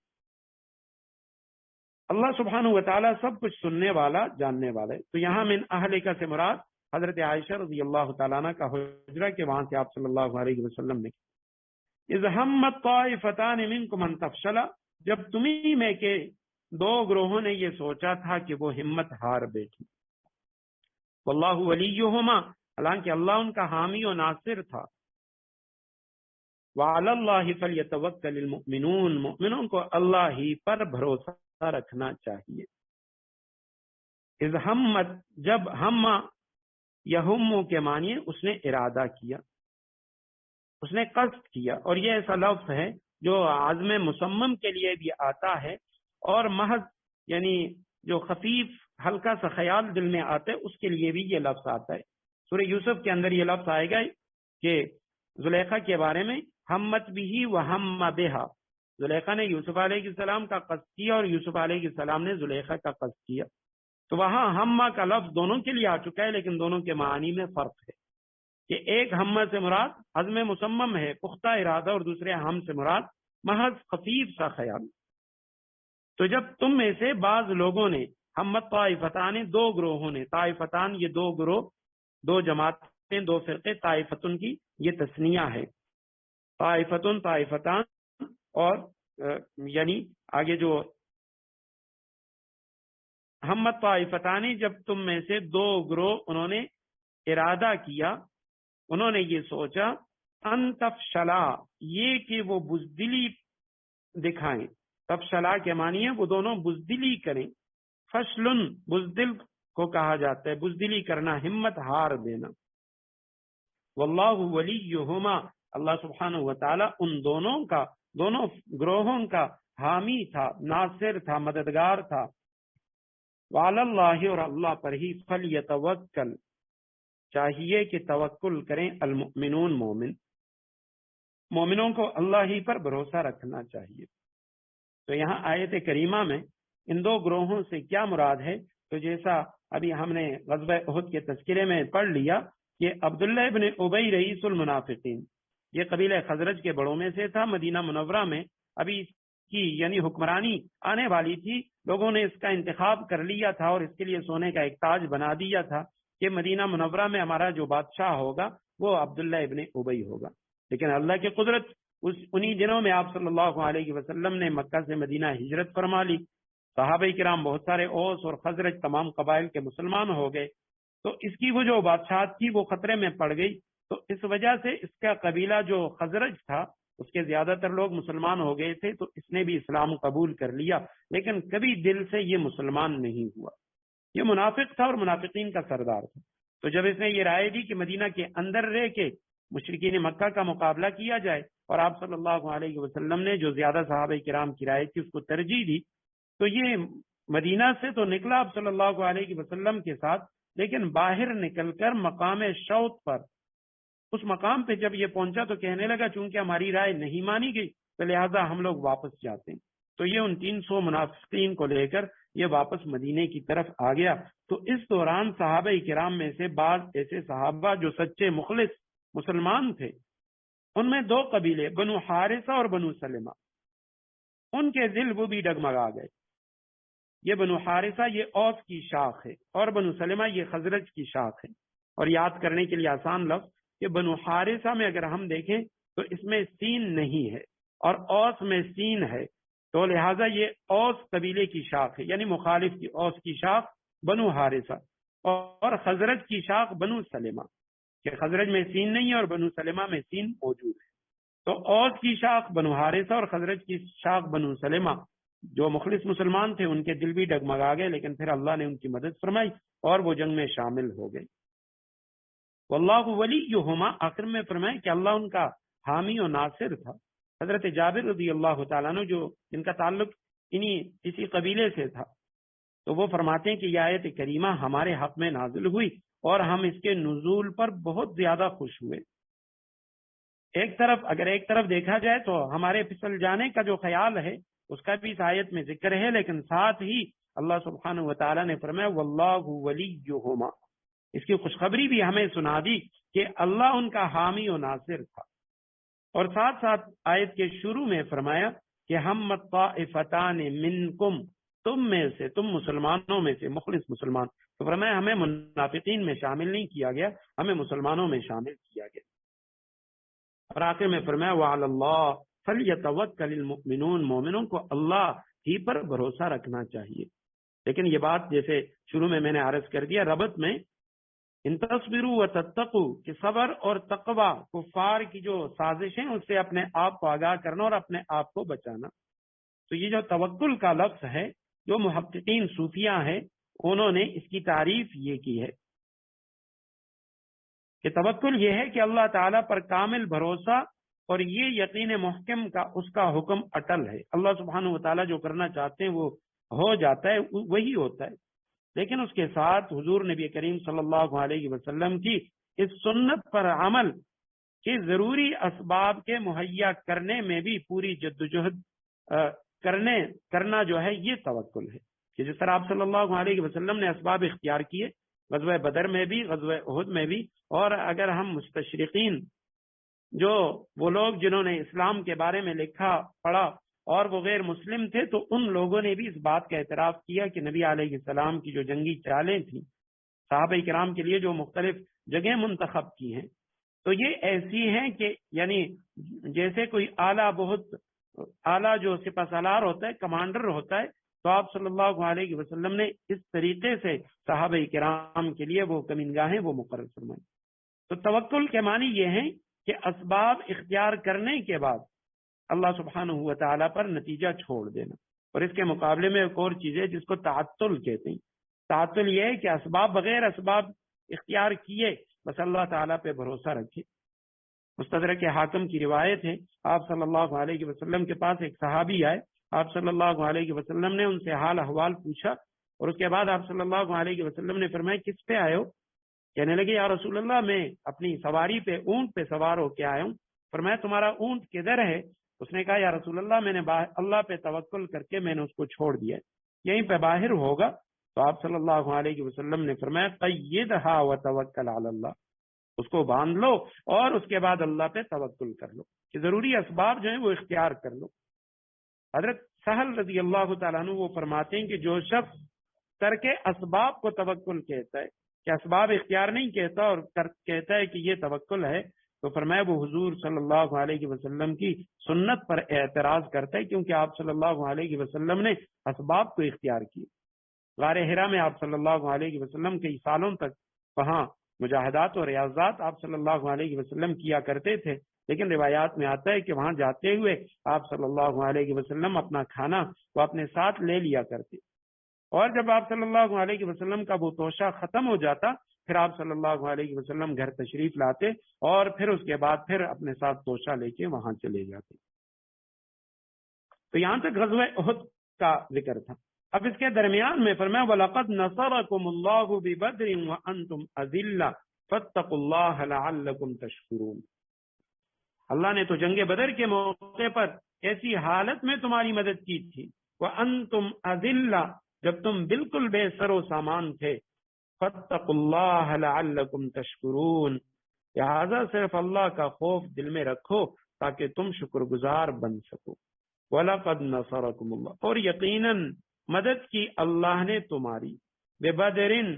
اللہ سبحانہ و تعالیٰ سب کچھ سننے والا، جاننے والا ہے۔ تو یہاں من اہلکا سے مراد حضرت عائشہ رضی اللہ تعالیٰ عنہ کا حجرہ کہ وہاں سے آپ صلی اللہ علیہ وسلم نے اذ ہمت طائفتان منکم ان تفشلا، جب تمہیں میں کے 2 گروہوں نے یہ سوچا تھا کہ وہ ہمت ہار بیٹھی، واللہ ولیہما، حالانکہ اللہ ان کا حامی و ناصر تھا، وعلی اللہ فلیتوکل المؤمنون، مؤمنوں کو اللہ ہی پر بھروسہ رکھنا چاہیے۔ اذ ہمت، جب ہم، یہم کے معنی اس نے ارادہ کیا، اس نے قصد کیا، اور یہ ایسا لفظ ہے جو عزم مصمم کے لیے بھی آتا ہے، اور محض یعنی جو خفیف ہلکا سا خیال دل میں آتا ہے اس کے لیے بھی یہ لفظ آتا ہے۔ سورہ یوسف کے اندر یہ لفظ آئے گا کہ زلیخا کے بارے میں ہمت بھی وہم بہا، زلیخا نے یوسف علیہ السلام کا قصد کیا اور یوسف علیہ السلام نے زلیخا کا قصد کیا۔ تو وہاں ہمہ کا لفظ دونوں کے لیے آ چکا ہے، لیکن دونوں کے معنی میں فرق ہے کہ ایک ہمہ سے مراد عزم مصمم ہے، پختہ ارادہ، اور دوسرے ہم سے مراد محض خفیف سا خیال۔ تو جب تم میں سے بعض لوگوں نے، ہمت طائفتان، 2 گروہوں نے، طائفتان یہ 2 گروہ، 2 جماعتیں، 2 فرقے، طائفتن کی یہ تثنیہ ہے، طائفتن، طائفتان، اور یعنی آگے جو ہمت طائفتان، جب تم میں سے 2 گروہ انہوں نے ارادہ کیا، انہوں نے یہ سوچا، ان تفشلا، یہ کہ وہ بزدلی دکھائیں، تفشلا کے معنی ہے وہ دونوں بزدلی کریں، فشلن بزدل کو کہا جاتا ہے، بزدلی کرنا، ہمت ہار دینا، واللہ ولیہما، اللہ سبحانہ و تعالی ان دونوں کا، دونوں گروہوں کا حامی تھا، ناصر تھا، مددگار تھا، وعلی اللہ، اور اللہ پر ہی، فلیتوکل، چاہیے کہ توکل کریں، المؤمنون، مومن، مومنوں کو اللہ ہی پر بھروسہ رکھنا چاہیے۔ تو یہاں آیت کریمہ میں ان 2 گروہوں سے کیا مراد ہے؟ تو جیسا ابھی ہم نے غزوہ احد کے تذکرے میں پڑھ لیا کہ عبداللہ ابن ابی رئیس المنافقین، یہ قبیلہ خزرج کے بڑوں میں سے تھا، مدینہ منورہ میں ابھی اس کی یعنی حکمرانی آنے والی تھی، لوگوں نے اس کا انتخاب کر لیا تھا اور اس کے لیے سونے کا ایک تاج بنا دیا تھا کہ مدینہ منورہ میں ہمارا جو بادشاہ ہوگا وہ عبداللہ ابن ابی ہوگا۔ لیکن اللہ کی قدرت، انہی دنوں میں آپ صلی اللہ علیہ وسلم نے مکہ سے مدینہ ہجرت فرما لی، صحابہ کرام بہت سارے، اوس اور خزرج تمام قبائل کے مسلمان ہو گئے، تو اس کی وہ جو بادشاہت تھی وہ خطرے میں پڑ گئی، تو اس وجہ سے اس کا قبیلہ جو خزرج تھا اس کے زیادہ تر لوگ مسلمان ہو گئے تھے، تو اس نے بھی اسلام قبول کر لیا، لیکن کبھی دل سے یہ مسلمان نہیں ہوا، یہ منافق تھا اور منافقین کا سردار تھا۔ تو جب اس نے یہ رائے دی کہ مدینہ کے اندر رہ کے مشرکین مکہ کا مقابلہ کیا جائے، اور آپ صلی اللہ علیہ وسلم نے جو زیادہ صحابہ کرام کی رائے تھی اس کو ترجیح دی، تو یہ مدینہ سے تو نکلا آپ صلی اللہ علیہ وسلم کے ساتھ، لیکن باہر نکل کر مقام شوط پر، اس مقام پہ جب یہ پہنچا تو کہنے لگا چونکہ ہماری رائے نہیں مانی گئی تو لہٰذا ہم لوگ واپس جاتے ہیں۔ تو یہ ان 300 منافقین کو لے کر یہ واپس مدینے کی طرف آ گیا۔ تو اس دوران صحابہ کرام میں سے بعض ایسے صحابہ جو سچے مخلص مسلمان تھے، ان میں 2 قبیلے، بنو حارثہ اور بنو سلمہ، ان کے دل وہ بھی ڈگمگا گئے۔ یہ بنو حارثہ یہ اوس کی شاخ ہے اور بنو سلمہ یہ خزرج کی شاخ ہے، اور یاد کرنے کے لیے آسان لفظ کہ بنو حارثہ میں اگر ہم دیکھیں تو اس میں سین نہیں ہے اور اوس میں سین ہے، تو لہٰذا یہ اوس قبیلے کی شاخ ہے، یعنی مخالف کی، اوس کی شاخ بنو حارثہ، اور خزرج کی شاخ بنو سلمہ، کہ خزرج میں سین نہیں ہے اور بنو سلمہ میں سین موجود ہے۔ تو اوس کی شاخ بنو حارثہ اور خزرج کی شاخ بنو سلمہ، جو مخلص مسلمان تھے ان کے دل بھی ڈگمگا گئے، لیکن پھر اللہ نے ان کی مدد فرمائی اور وہ جنگ میں شامل ہو گئے۔ واللہ ولیہما، آخر میں فرمائے کہ اللہ ان کا حامی و ناصر تھا۔ حضرت جابر رضی اللہ تعالیٰ عنہ جو جن کا تعلق اسی قبیلے سے تھا، تو وہ فرماتے ہیں کہ یہ آیت کریمہ ہمارے حق میں نازل ہوئی اور ہم اس کے نزول پر بہت زیادہ خوش ہوئے۔ اگر ایک طرف دیکھا جائے تو ہمارے پھسل جانے کا جو خیال ہے اس کا بھی اس آیت میں ذکر ہے، لیکن ساتھ ہی اللہ سبحانہ و تعالیٰ نے فرمایا واللہ ولیہما، اس کی خوشخبری بھی ہمیں سنا دی کہ اللہ ان کا حامی و ناصر تھا، اور ساتھ ساتھ آیت کے شروع میں فرمایا کہ ہم طائفتان منکم، تم میں سے، تم مسلمانوں میں سے، مخلص مسلمان، تو فرمایا ہمیں منافقین میں شامل نہیں کیا گیا، ہمیں مسلمانوں میں شامل کیا گیا، اور آخر میں فرمایا وعلی اللہ فلیتوکل المؤمنون، مومنوں کو اللہ ہی پر بھروسہ رکھنا چاہیے۔ لیکن یہ بات جیسے شروع میں نے عرض کر دیا، ربط میں ان تصبروا وتتقوا کہ صبر اور تقوی کفار کی جو سازشیں اس سے اپنے آپ کو آگاہ کرنا اور اپنے آپ کو بچانا۔ تو یہ جو توکل کا لفظ ہے، جو محققین صوفیہ ہیں انہوں نے اس کی تعریف یہ کی ہے کہ توکل یہ ہے کہ اللہ تعالیٰ پر کامل بھروسہ اور یہ یقین محکم کا اس کا حکم اٹل ہے، اللہ سبحانہ و تعالیٰ جو کرنا چاہتے ہیں وہ ہو جاتا ہے، وہی ہوتا ہے، لیکن اس کے ساتھ حضور نبی کریم صلی اللہ علیہ وسلم کی اس سنت پر عمل کے ضروری اسباب کے مہیا کرنے میں بھی پوری جدوجہد کرنا جو ہے یہ توکل ہے، کہ جس طرح آپ صلی اللہ علیہ وسلم نے اسباب اختیار کیے غزوہ بدر میں بھی، غزوہ احد میں بھی، اور اگر ہم مستشرقین جو وہ لوگ جنہوں نے اسلام کے بارے میں لکھا پڑھا اور وہ غیر مسلم تھے، تو ان لوگوں نے بھی اس بات کا اعتراف کیا کہ نبی علیہ السلام کی جو جنگی چالیں تھیں صحابہ کرام کے لیے جو مختلف جگہیں منتخب کی ہیں، تو یہ ایسی ہیں کہ یعنی جیسے کوئی بہت اعلیٰ جو سپہ سالار ہوتا ہے، کمانڈر ہوتا ہے، تو آپ صلی اللہ علیہ وسلم نے اس طریقے سے صحابہ کرام کے لیے وہ کمینگاہیں وہ مقرر فرمائیں۔ تو توکل کے معنی یہ ہیں کہ اسباب اختیار کرنے کے بعد اللہ سبحانہ و تعالیٰ پر نتیجہ چھوڑ دینا، اور اس کے مقابلے میں ایک اور چیز ہے جس کو تعطل کہتے ہیں۔ تعطل یہ ہے کہ اسباب بغیر اسباب اختیار کیے بس اللہ تعالیٰ پہ بھروسہ رکھے۔ مستدرک حاکم کی روایت ہے، آپ صلی اللہ علیہ وسلم کے پاس ایک صحابی آئے، آپ صلی اللہ علیہ وسلم نے ان سے حال احوال پوچھا، اور اس کے بعد آپ صلی اللہ علیہ وسلم نے فرمایا کس پہ آئے ہو؟ کہنے لگے یا رسول اللہ میں اپنی سواری پہ، اونٹ پہ سوار ہو کے آیا ہوں۔ فرمایا تمہارا اونٹ کدھر ہے؟ اس نے کہا یا رسول اللہ میں نے اللہ پہ توکل کر کے میں نے اس کو چھوڑ دیا، یہیں پہ باہر ہوگا۔ تو آپ صلی اللہ علیہ وسلم نے فرمایا قیدھا وتوکل علی اللہ، اس کو باندھ لو اور اس کے بعد اللہ پہ توکل کر لو، کہ ضروری اسباب جو ہیں وہ اختیار کر لو۔ حضرت سہل رضی اللہ تعالیٰ عنہ وہ فرماتے ہیں کہ جو شخص ترک اسباب کو توکل کہتا ہے، کہ اسباب اختیار نہیں کہتا اور کہتا ہے کہ یہ توکل ہے، تو فرمایا وہ حضور صلی اللہ علیہ وسلم کی سنت پر اعتراض کرتا ہے، کیونکہ آپ صلی اللہ علیہ وسلم نے اسباب کو اختیار کی۔ غار حرا میں آپ صلی اللہ علیہ وسلم کئی سالوں تک وہاں مجاہدات اور ریاضات آپ صلی اللہ علیہ وسلم کیا کرتے تھے، لیکن روایات میں آتا ہے کہ وہاں جاتے ہوئے آپ صلی اللہ علیہ وسلم اپنا کھانا وہ اپنے ساتھ لے لیا کرتے، اور جب آپ صلی اللہ علیہ وسلم کا وہ توشہ ختم ہو جاتا پھر آپ صلی اللہ علیہ وسلم گھر تشریف لاتے اور پھر اس کے بعد پھر اپنے ساتھ توشہ لے کے وہاں چلے جاتے۔ تو یہاں تک غزوہ احد کا ذکر تھا۔ اب اس کے درمیان میں فرمایا وَلَقَدْ نَصَرَكُمُ اللَّهُ بِبَدْرٍ وَأَنْتُمْ أَذِلَّةٌ فَاتَّقُوا اللَّهَ لَعَلَّكُمْ تَشْكُرُونَ، اللہ نے تو جنگ بدر کے موقع پر ایسی حالت میں تمہاری مدد کی تھی، وَأَنْتُمْ أَذِلَّةٌ جب تم بالکل بے سر و سامان تھے، فَاتَّقُوا اللَّهَ لَعَلَّكُمْ تَشْكُرُونَ لہذا صرف اللہ کا خوف دل میں رکھو تاکہ تم شکر گزار بن سکو۔ وَلَقَدْ نَصَرَكُمُ اللَّهُ اور یقیناً مدد کی اللہ نے تمہاری، بِبَدْرٍ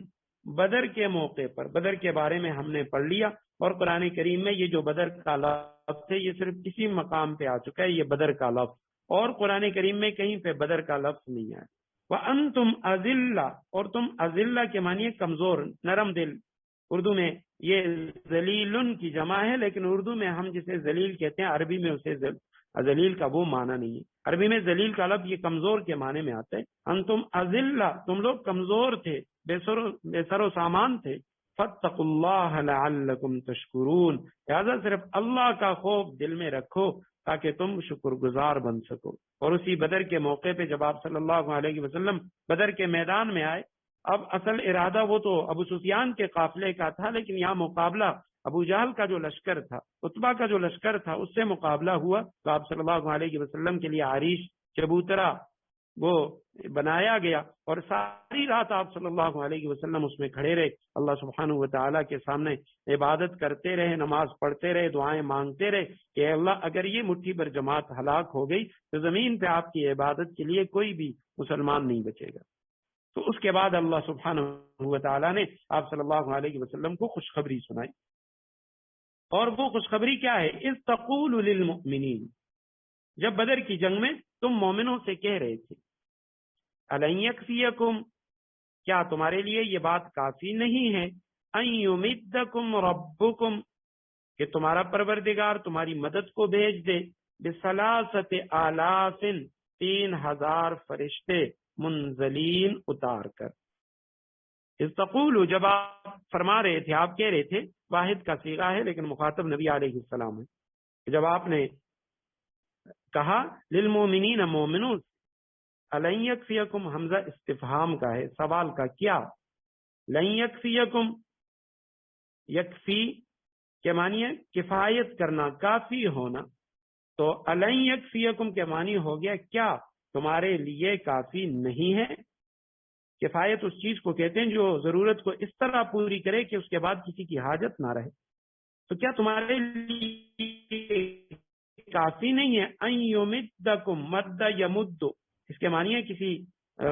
بدر کے موقع پر، بدر کے بارے میں ہم نے پڑھ لیا، اور قرآن کریم میں یہ جو بدر کا لفظ ہے یہ صرف کسی مقام پہ آ چکا ہے، یہ بدر کا لفظ، اور قرآن کریم میں کہیں پہ بدر کا لفظ نہیں آیا۔ وَأَنْتُمْ أَذِلَّةٌ اور تم اذلہ کے معنی کمزور، نرم دل، اردو میں یہ ذلیل کی جمع ہے، لیکن اردو میں ہم جسے ذلیل کہتے ہیں عربی میں اسے ذلیل کا وہ معنی نہیں ہے، عربی میں ذلیل کا لفظ یہ کمزور کے معنی میں آتا ہے۔ انتم اذلہ تم لوگ کمزور تھے، بے سر و سامان تھے، فاتقوا اللہ لعلکم تشکرون لہذا صرف اللہ کا خوف دل میں رکھو تاکہ تم شکر گزار بن سکو۔ اور اسی بدر کے موقع پہ جب آپ صلی اللہ علیہ وسلم بدر کے میدان میں آئے، اب اصل ارادہ وہ تو ابو سفیان کے قافلے کا تھا، لیکن یہاں مقابلہ ابو جہل کا جو لشکر تھا، عتبہ کا جو لشکر تھا، اس سے مقابلہ ہوا، تو آپ صلی اللہ علیہ وسلم کے لیے عریش، چبوترا وہ بنایا گیا اور ساری رات آپ صلی اللہ علیہ وسلم اس میں کھڑے رہے، اللہ سبحانہ و تعالیٰ کے سامنے عبادت کرتے رہے، نماز پڑھتے رہے، دعائیں مانگتے رہے کہ اے اللہ اگر یہ مٹھی بھر جماعت ہلاک ہو گئی تو زمین پہ آپ کی عبادت کے لیے کوئی بھی مسلمان نہیں بچے گا۔ تو اس کے بعد اللہ سبحانہ و تعالیٰ نے آپ صلی اللہ علیہ وسلم کو خوشخبری سنائی، اور وہ خوشخبری کیا ہے؟ اذ تقول للمؤمنین، جب بدر کی جنگ میں تم مومنوں سے کہہ رہے تھے، الن یکفیکم، کیا تمہارے لیے یہ بات کافی نہیں ہے، ان یمدکم ربکم، کہ تمہارا پروردگار تمہاری مدد کو بھیج دے، بثلاثۃ آلاف، 3000 فرشتے، منزلین، اتار کر۔ اذ تقول، جب آپ فرما رہے تھے، آپ کہہ رہے تھے، واحد کا صیغہ ہے لیکن مخاطب نبی علیہ السلام ہے، جب آپ نے کہا للمومنین، مومنون، الن یکفیکم، حمزہ استفہام کا ہے، سوال کا، کیا؟ لن یکفیکم، یکفی کے معنی ہے کفایت کرنا، کافی ہونا، تو الن یکفیکم کے معنی ہو گیا کیا تمہارے لیے کافی نہیں ہے؟ کفایت اس چیز کو کہتے ہیں جو ضرورت کو اس طرح پوری کرے کہ اس کے بعد کسی کی حاجت نہ رہے، تو کیا تمہارے لیے کافی نہیں ہے؟ ان یمدکم، مد یمد، اس کے معنی ہے کسی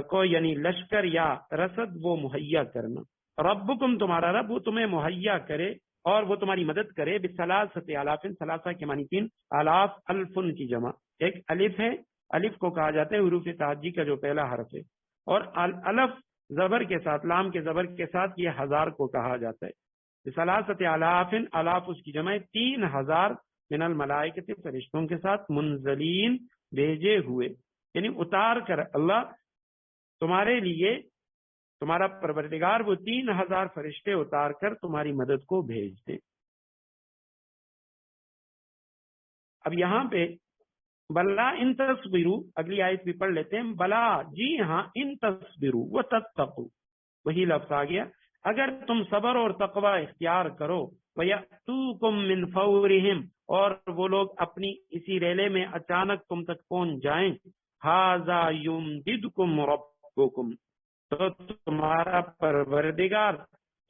کو یعنی لشکر یا رسد وہ مہیا کرنا، ربکم تمہارا رب وہ تمہیں مہیا کرے اور وہ تمہاری مدد کرے، بثلاثۃ آلاف، ثلاثہ کے معنی 3، آلاف الفن کی جمع، ایک الف ہے، الف کو کہا جاتا ہے حروف تعجی کا جو پہلا حرف ہے، اور الف زبر کے ساتھ، لام کے زبر کے ساتھ یہ 1000 کو کہا جاتا ہے، بثلاثۃ آلاف، آلاف اس کی جمع ہے، 3000 من الملائکۃ، فرشتوں کے ساتھ، منزلین، بھیجے ہوئے، یعنی اتار کر اللہ تمہارے لیے، تمہارا پروردگار وہ 3000 فرشتے اتار کر تمہاری مدد کو بھیج دے۔ اب یہاں پہ بلا ان تصبروا، اگلی آیت بھی پڑھ لیتے ہیں، بلا جی ہاں، ان تصبروا وتتقوا، وہی لفظ آ گیا، اگر تم صبر اور تقوی اختیار کرو، وَيَأْتُوكُم مِّن فَوْرِهِمْ، اور وہ لوگ اپنی اسی ریلے میں اچانک تم تک پہنچ جائیں، هَذَا يُمْدِدْكُمْ رَبُّكُمْ، تو تمہارا پروردگار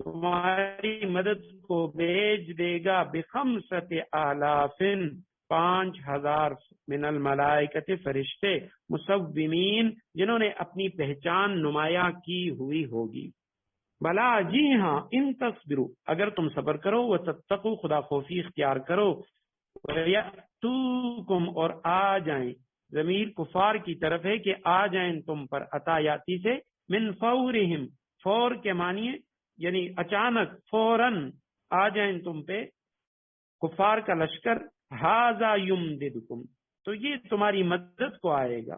تمہاری مدد کو بھیج دے گا، بِخَمْسَةِ آلَافٍ، 5000 من الملائکت، فرشتے، مصومین، جنہوں نے اپنی پہچان نمایاں کی ہوئی ہوگی۔ بلا جی ہاں، ان تصبروا، اگر تم صبر کرو، وتتقوا، خدا خوفی اختیار کرو، ویأتوکم، اور آ جائیں، ضمیر کفار کی طرف ہے کہ آ جائیں تم پر، عطایاتی سے، من فورہم، فور کے معنی ہے یعنی اچانک، فوراً آ جائیں تم پہ کفار کا لشکر، ھذا یمددکم، تو یہ تمہاری مدد کو آئے گا،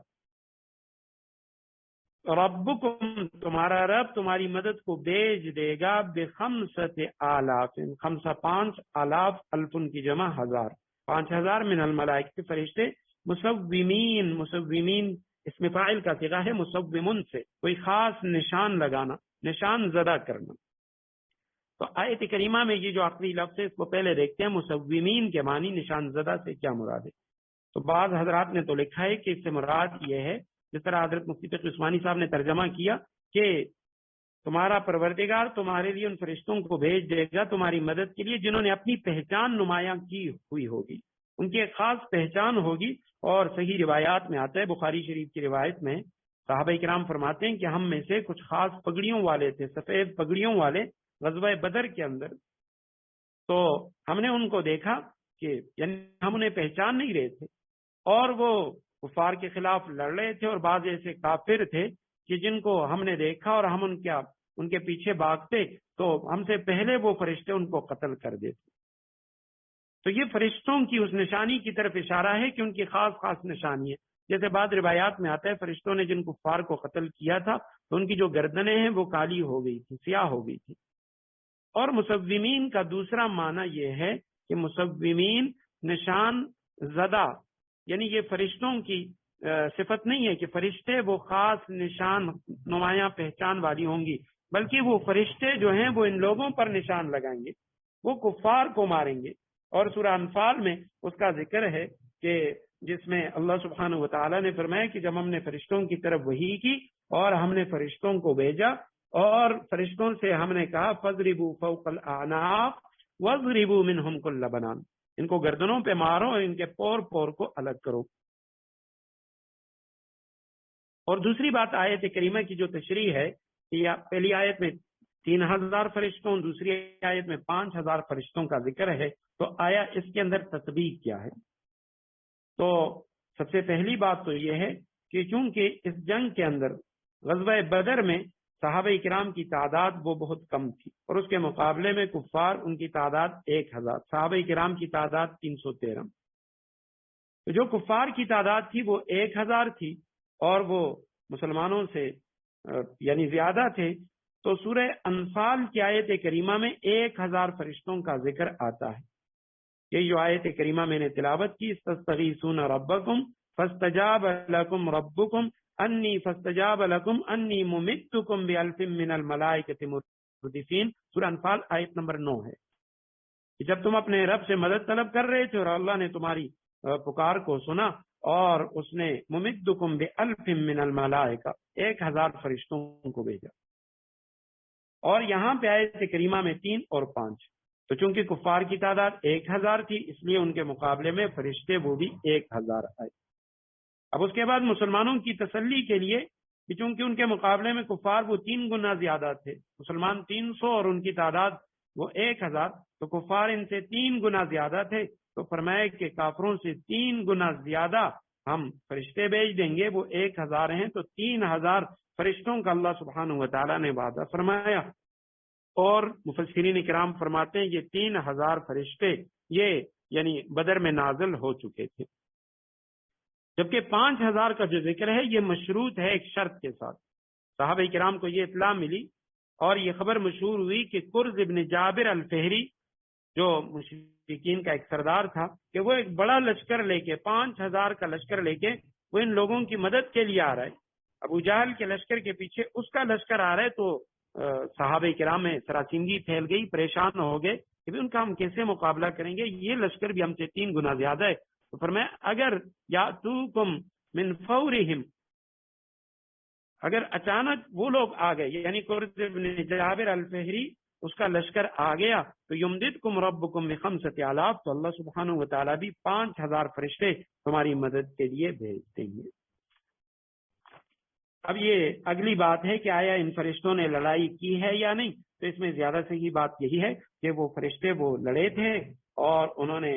ربکم، تمہارا رب تمہاری مدد کو بھیج دے گا، بخمسۃ آلاف، خمسہ 5، آلاف الفن کی جمع 1000، 5000 من الملائکہ فرشتے، مصومین، مصومین اس میں فاعل کا صیغہ ہے، مصومن سے کوئی خاص نشان لگانا، نشان زدہ کرنا۔ تو آیت کریمہ میں یہ جو آخری لفظ ہے اس کو پہلے دیکھتے ہیں، مصومین کے معنی نشان زدہ سے کیا مراد ہے؟ تو بعض حضرات نے تو لکھا ہے کہ اس سے مراد یہ ہے، جس طرح حضرت مفتی تقی عثمانی صاحب نے ترجمہ کیا کہ تمہارا پروردگار تمہارے لیے ان فرشتوں کو بھیج دے گا تمہاری مدد کے لیے جنہوں نے اپنی پہچان نمایاں کی ہوئی ہوگی، ان کی ایک خاص پہچان ہوگی۔ اور صحیح روایات میں آتا ہے، بخاری شریف کی روایت میں صحابہ کرام فرماتے ہیں کہ ہم میں سے کچھ خاص پگڑیوں والے تھے، سفید پگڑیوں والے، غزوہ بدر کے اندر، تو ہم نے ان کو دیکھا کہ یعنی ہم انہیں پہچان نہیں رہے تھے، اور وہ کفار کے خلاف لڑ رہے تھے، اور بعض ایسے کافر تھے کہ جن کو ہم نے دیکھا اور ہم ان کے پیچھے بھاگتے تو ہم سے پہلے وہ فرشتے ان کو قتل کر دیتے۔ تو یہ فرشتوں کی اس نشانی کی طرف اشارہ ہے کہ ان کی خاص خاص نشانی ہے، جیسے بعض روایات میں آتا ہے فرشتوں نے جن کفار کو قتل کیا تھا تو ان کی جو گردنیں ہیں وہ کالی ہو گئی تھی، سیاہ ہو گئی تھی۔ اور مصومین کا دوسرا معنی یہ ہے کہ مصومین نشان زدہ، یعنی یہ فرشتوں کی صفت نہیں ہے کہ فرشتے وہ خاص نشان نمایاں پہچان والی ہوں گی، بلکہ وہ فرشتے جو ہیں وہ ان لوگوں پر نشان لگائیں گے، وہ کفار کو ماریں گے۔ اور سورہ انفال میں اس کا ذکر ہے کہ جس میں اللہ سبحانہ و تعالیٰ نے فرمایا کہ جب ہم نے فرشتوں کی طرف وحی کی اور ہم نے فرشتوں کو بھیجا اور فرشتوں سے ہم نے کہا فَاضْرِبُوا فَوْقَ الْأَعْنَاقِ وَاضْرِبُوا مِنْهُمْ كُلَّ بَنَانٍ، ان کو گردنوں پہ مارو اور ان کے پور پور کو الگ کرو۔ اور دوسری بات آیت کریمہ کی جو تشریح ہے، پہلی آیت میں 3000 فرشتوں، دوسری آیت میں 5000 فرشتوں کا ذکر ہے، تو آیا اس کے اندر تطبیق کیا ہے؟ تو سب سے پہلی بات تو یہ ہے کہ چونکہ اس جنگ کے اندر غزوہ بدر میں صحابہ کرام کی تعداد وہ بہت کم تھی اور اس کے مقابلے میں کفار ان کی تعداد 1000، صحابہ کرام کی تعداد 313، تو جو کفار کی تعداد تھی وہ 1000 تھی اور وہ مسلمانوں سے یعنی زیادہ تھے، تو سورہ انفال کی آیت کریمہ میں 1000 فرشتوں کا ذکر آتا ہے۔ یہ جو آیت کریمہ میں نے تلاوت کی، استغیثون ربکم فاستجاب لکم ربکم انی فاستجاب لکم انی ممدکم بألف من الملائکۃ مردفین، سورہ انفال آیت نمبر 9 ہے کہ جب تم اپنے رب سے مدد طلب کر رہے تھے اور اللہ نے تمہاری پکار کو سنا اور اس نے ممدکم بألف من الملائکہ 1000 فرشتوں کو بھیجا۔ اور یہاں پہ آیت کریمہ میں 3 اور 5، تو چونکہ کفار کی تعداد 1000 تھی اس لیے ان کے مقابلے میں فرشتے وہ بھی 1000 آئے۔ اب اس کے بعد مسلمانوں کی تسلی کے لیے کہ چونکہ ان کے مقابلے میں کفار وہ 3 گنا زیادہ تھے، مسلمان 300 اور ان کی تعداد وہ 1000، تو کفار ان سے 3 گنا زیادہ تھے، تو فرمایا کہ کافروں سے 3 گنا زیادہ ہم فرشتے بھیج دیں گے، وہ 1000 ہیں تو 3000 فرشتوں کا اللہ سبحانہ و تعالیٰ نے وعدہ فرمایا۔ اور مفسرین کرام فرماتے ہیں یہ 3000 فرشتے یہ یعنی بدر میں نازل ہو چکے تھے، جبکہ 5000 کا جو ذکر ہے یہ مشروط ہے ایک شرط کے ساتھ۔ صحابہ کرام کو یہ اطلاع ملی اور یہ خبر مشہور ہوئی کہ کرز ابن جابر الفہری جو مشرکین کا ایک سردار تھا کہ وہ ایک بڑا لشکر لے کے 5000 کا لشکر لے کے وہ ان لوگوں کی مدد کے لیے آ رہا ہے۔ ابو جہل کے لشکر کے پیچھے اس کا لشکر آ رہا ہے، تو صحابہ کرام میں سراسیمگی پھیل گئی، پریشان ہو گئے کہ ان کا ہم کیسے مقابلہ کریں گے، یہ لشکر بھی ہم سے 3 گنا زیادہ ہے۔ تو فرمایا اگر یاتوکم من فورہم، اگر اچانک وہ لوگ آ گئے یعنی قرظ بن جابر الفہری اس کا لشکر آ گیا، تو یمددکم ربکم بخمسۃ آلاف، تو اللہ سبحانہ و تعالیٰ بھی 5000 فرشتے تمہاری مدد کے لیے بھیج دیں گے۔ اب یہ اگلی بات ہے کہ آیا ان فرشتوں نے لڑائی کی ہے یا نہیں، تو اس میں زیادہ صحیح بات یہی ہے کہ وہ فرشتے وہ لڑے تھے اور انہوں نے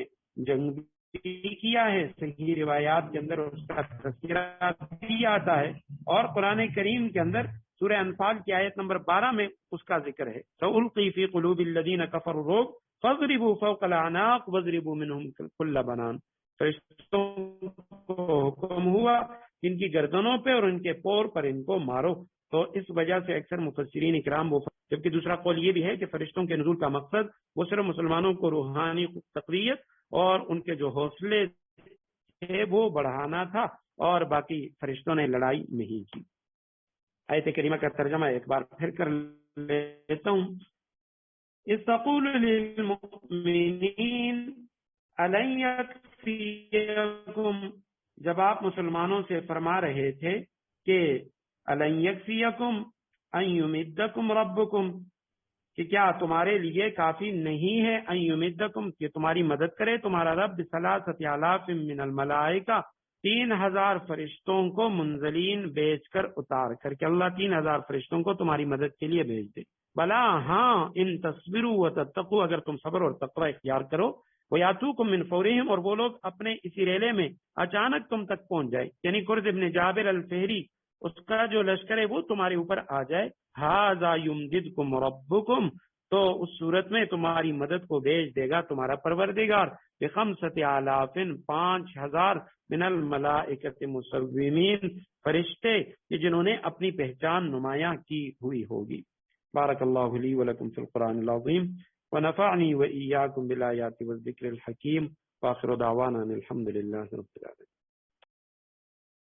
جنگ بھی کیا ہے، صحیح روایات کے اندر اس کا تذکرہ بھی آتا ہے، اور قرآن کریم کے اندر سورہ انفال کی آیت نمبر 12 میں اس کا ذکر ہے، سألقی فی قلوب الذین کفروا الرعب فاضربوا فوق الاعناق واضربوا منهم کل بنان، فرشتوں کو حکم ہوا ان کی گردنوں پہ اور ان کے پور پر ان کو مارو۔ تو اس وجہ سے اکثر مفسرین اکرام وہ، جبکہ دوسرا قول یہ بھی ہے کہ فرشتوں کے نزول کا مقصد وہ صرف مسلمانوں کو روحانی تقویت اور ان کے جو حوصلے تھے وہ بڑھانا تھا، اور باقی فرشتوں نے لڑائی نہیں کی۔ آیت کریمہ کا ترجمہ ایک بار پھر کر لیتا ہوں۔ اذ تقول للمؤمنین أَلَنْ يَكْفِيَكُمْ، جب آپ مسلمانوں سے فرما رہے تھے کہ أَلَنْ يَكْفِيَكُمْ أَنْ يُمِدَّكُمْ رَبُّكُمْ، کہ کیا تمہارے لیے کافی نہیں ہے أَنْ يُمِدَّكُمْ کہ تمہاری مدد کرے تمہارا رب بثلاثۃ آلاف من الملائکہ 3000 فرشتوں کو منزلین بیچ کر اتار کر کے، اللہ 3000 فرشتوں کو تمہاری مدد کے لیے بھیج دے۔ بلا ہاں ان تصبروا وتتقوا، اگر تم صبر اور تقوی اختیار کرو، وَيَأْتُوكُم مِّن فَوْرِهِمْ، اور وہ لوگ اپنے اسی ریلے میں اچانک تم تک پہنچ جائے، یعنی قرظ ابن جابر الفہری اس کا جو لشکر ہے وہ تمہارے اوپر آ جائے، هَذَا يُمْدِدْكُمْ رَبُّكُمْ، تو اس صورت میں تمہاری مدد کو بھیج دے گا تمہارا پروردگار، بخمسۃ آلاف 5000 من الملائکۃ مسومین، فرشتے کہ جنہوں نے اپنی پہچان نمایاں کی ہوئی ہوگی۔ بارک اللہ لی ولکم فی القرآن العظیم ونفعنی وإیاکم بالآیات والذکر الحکیم، وآخر دعوانا الحمد للہ رب العالمین۔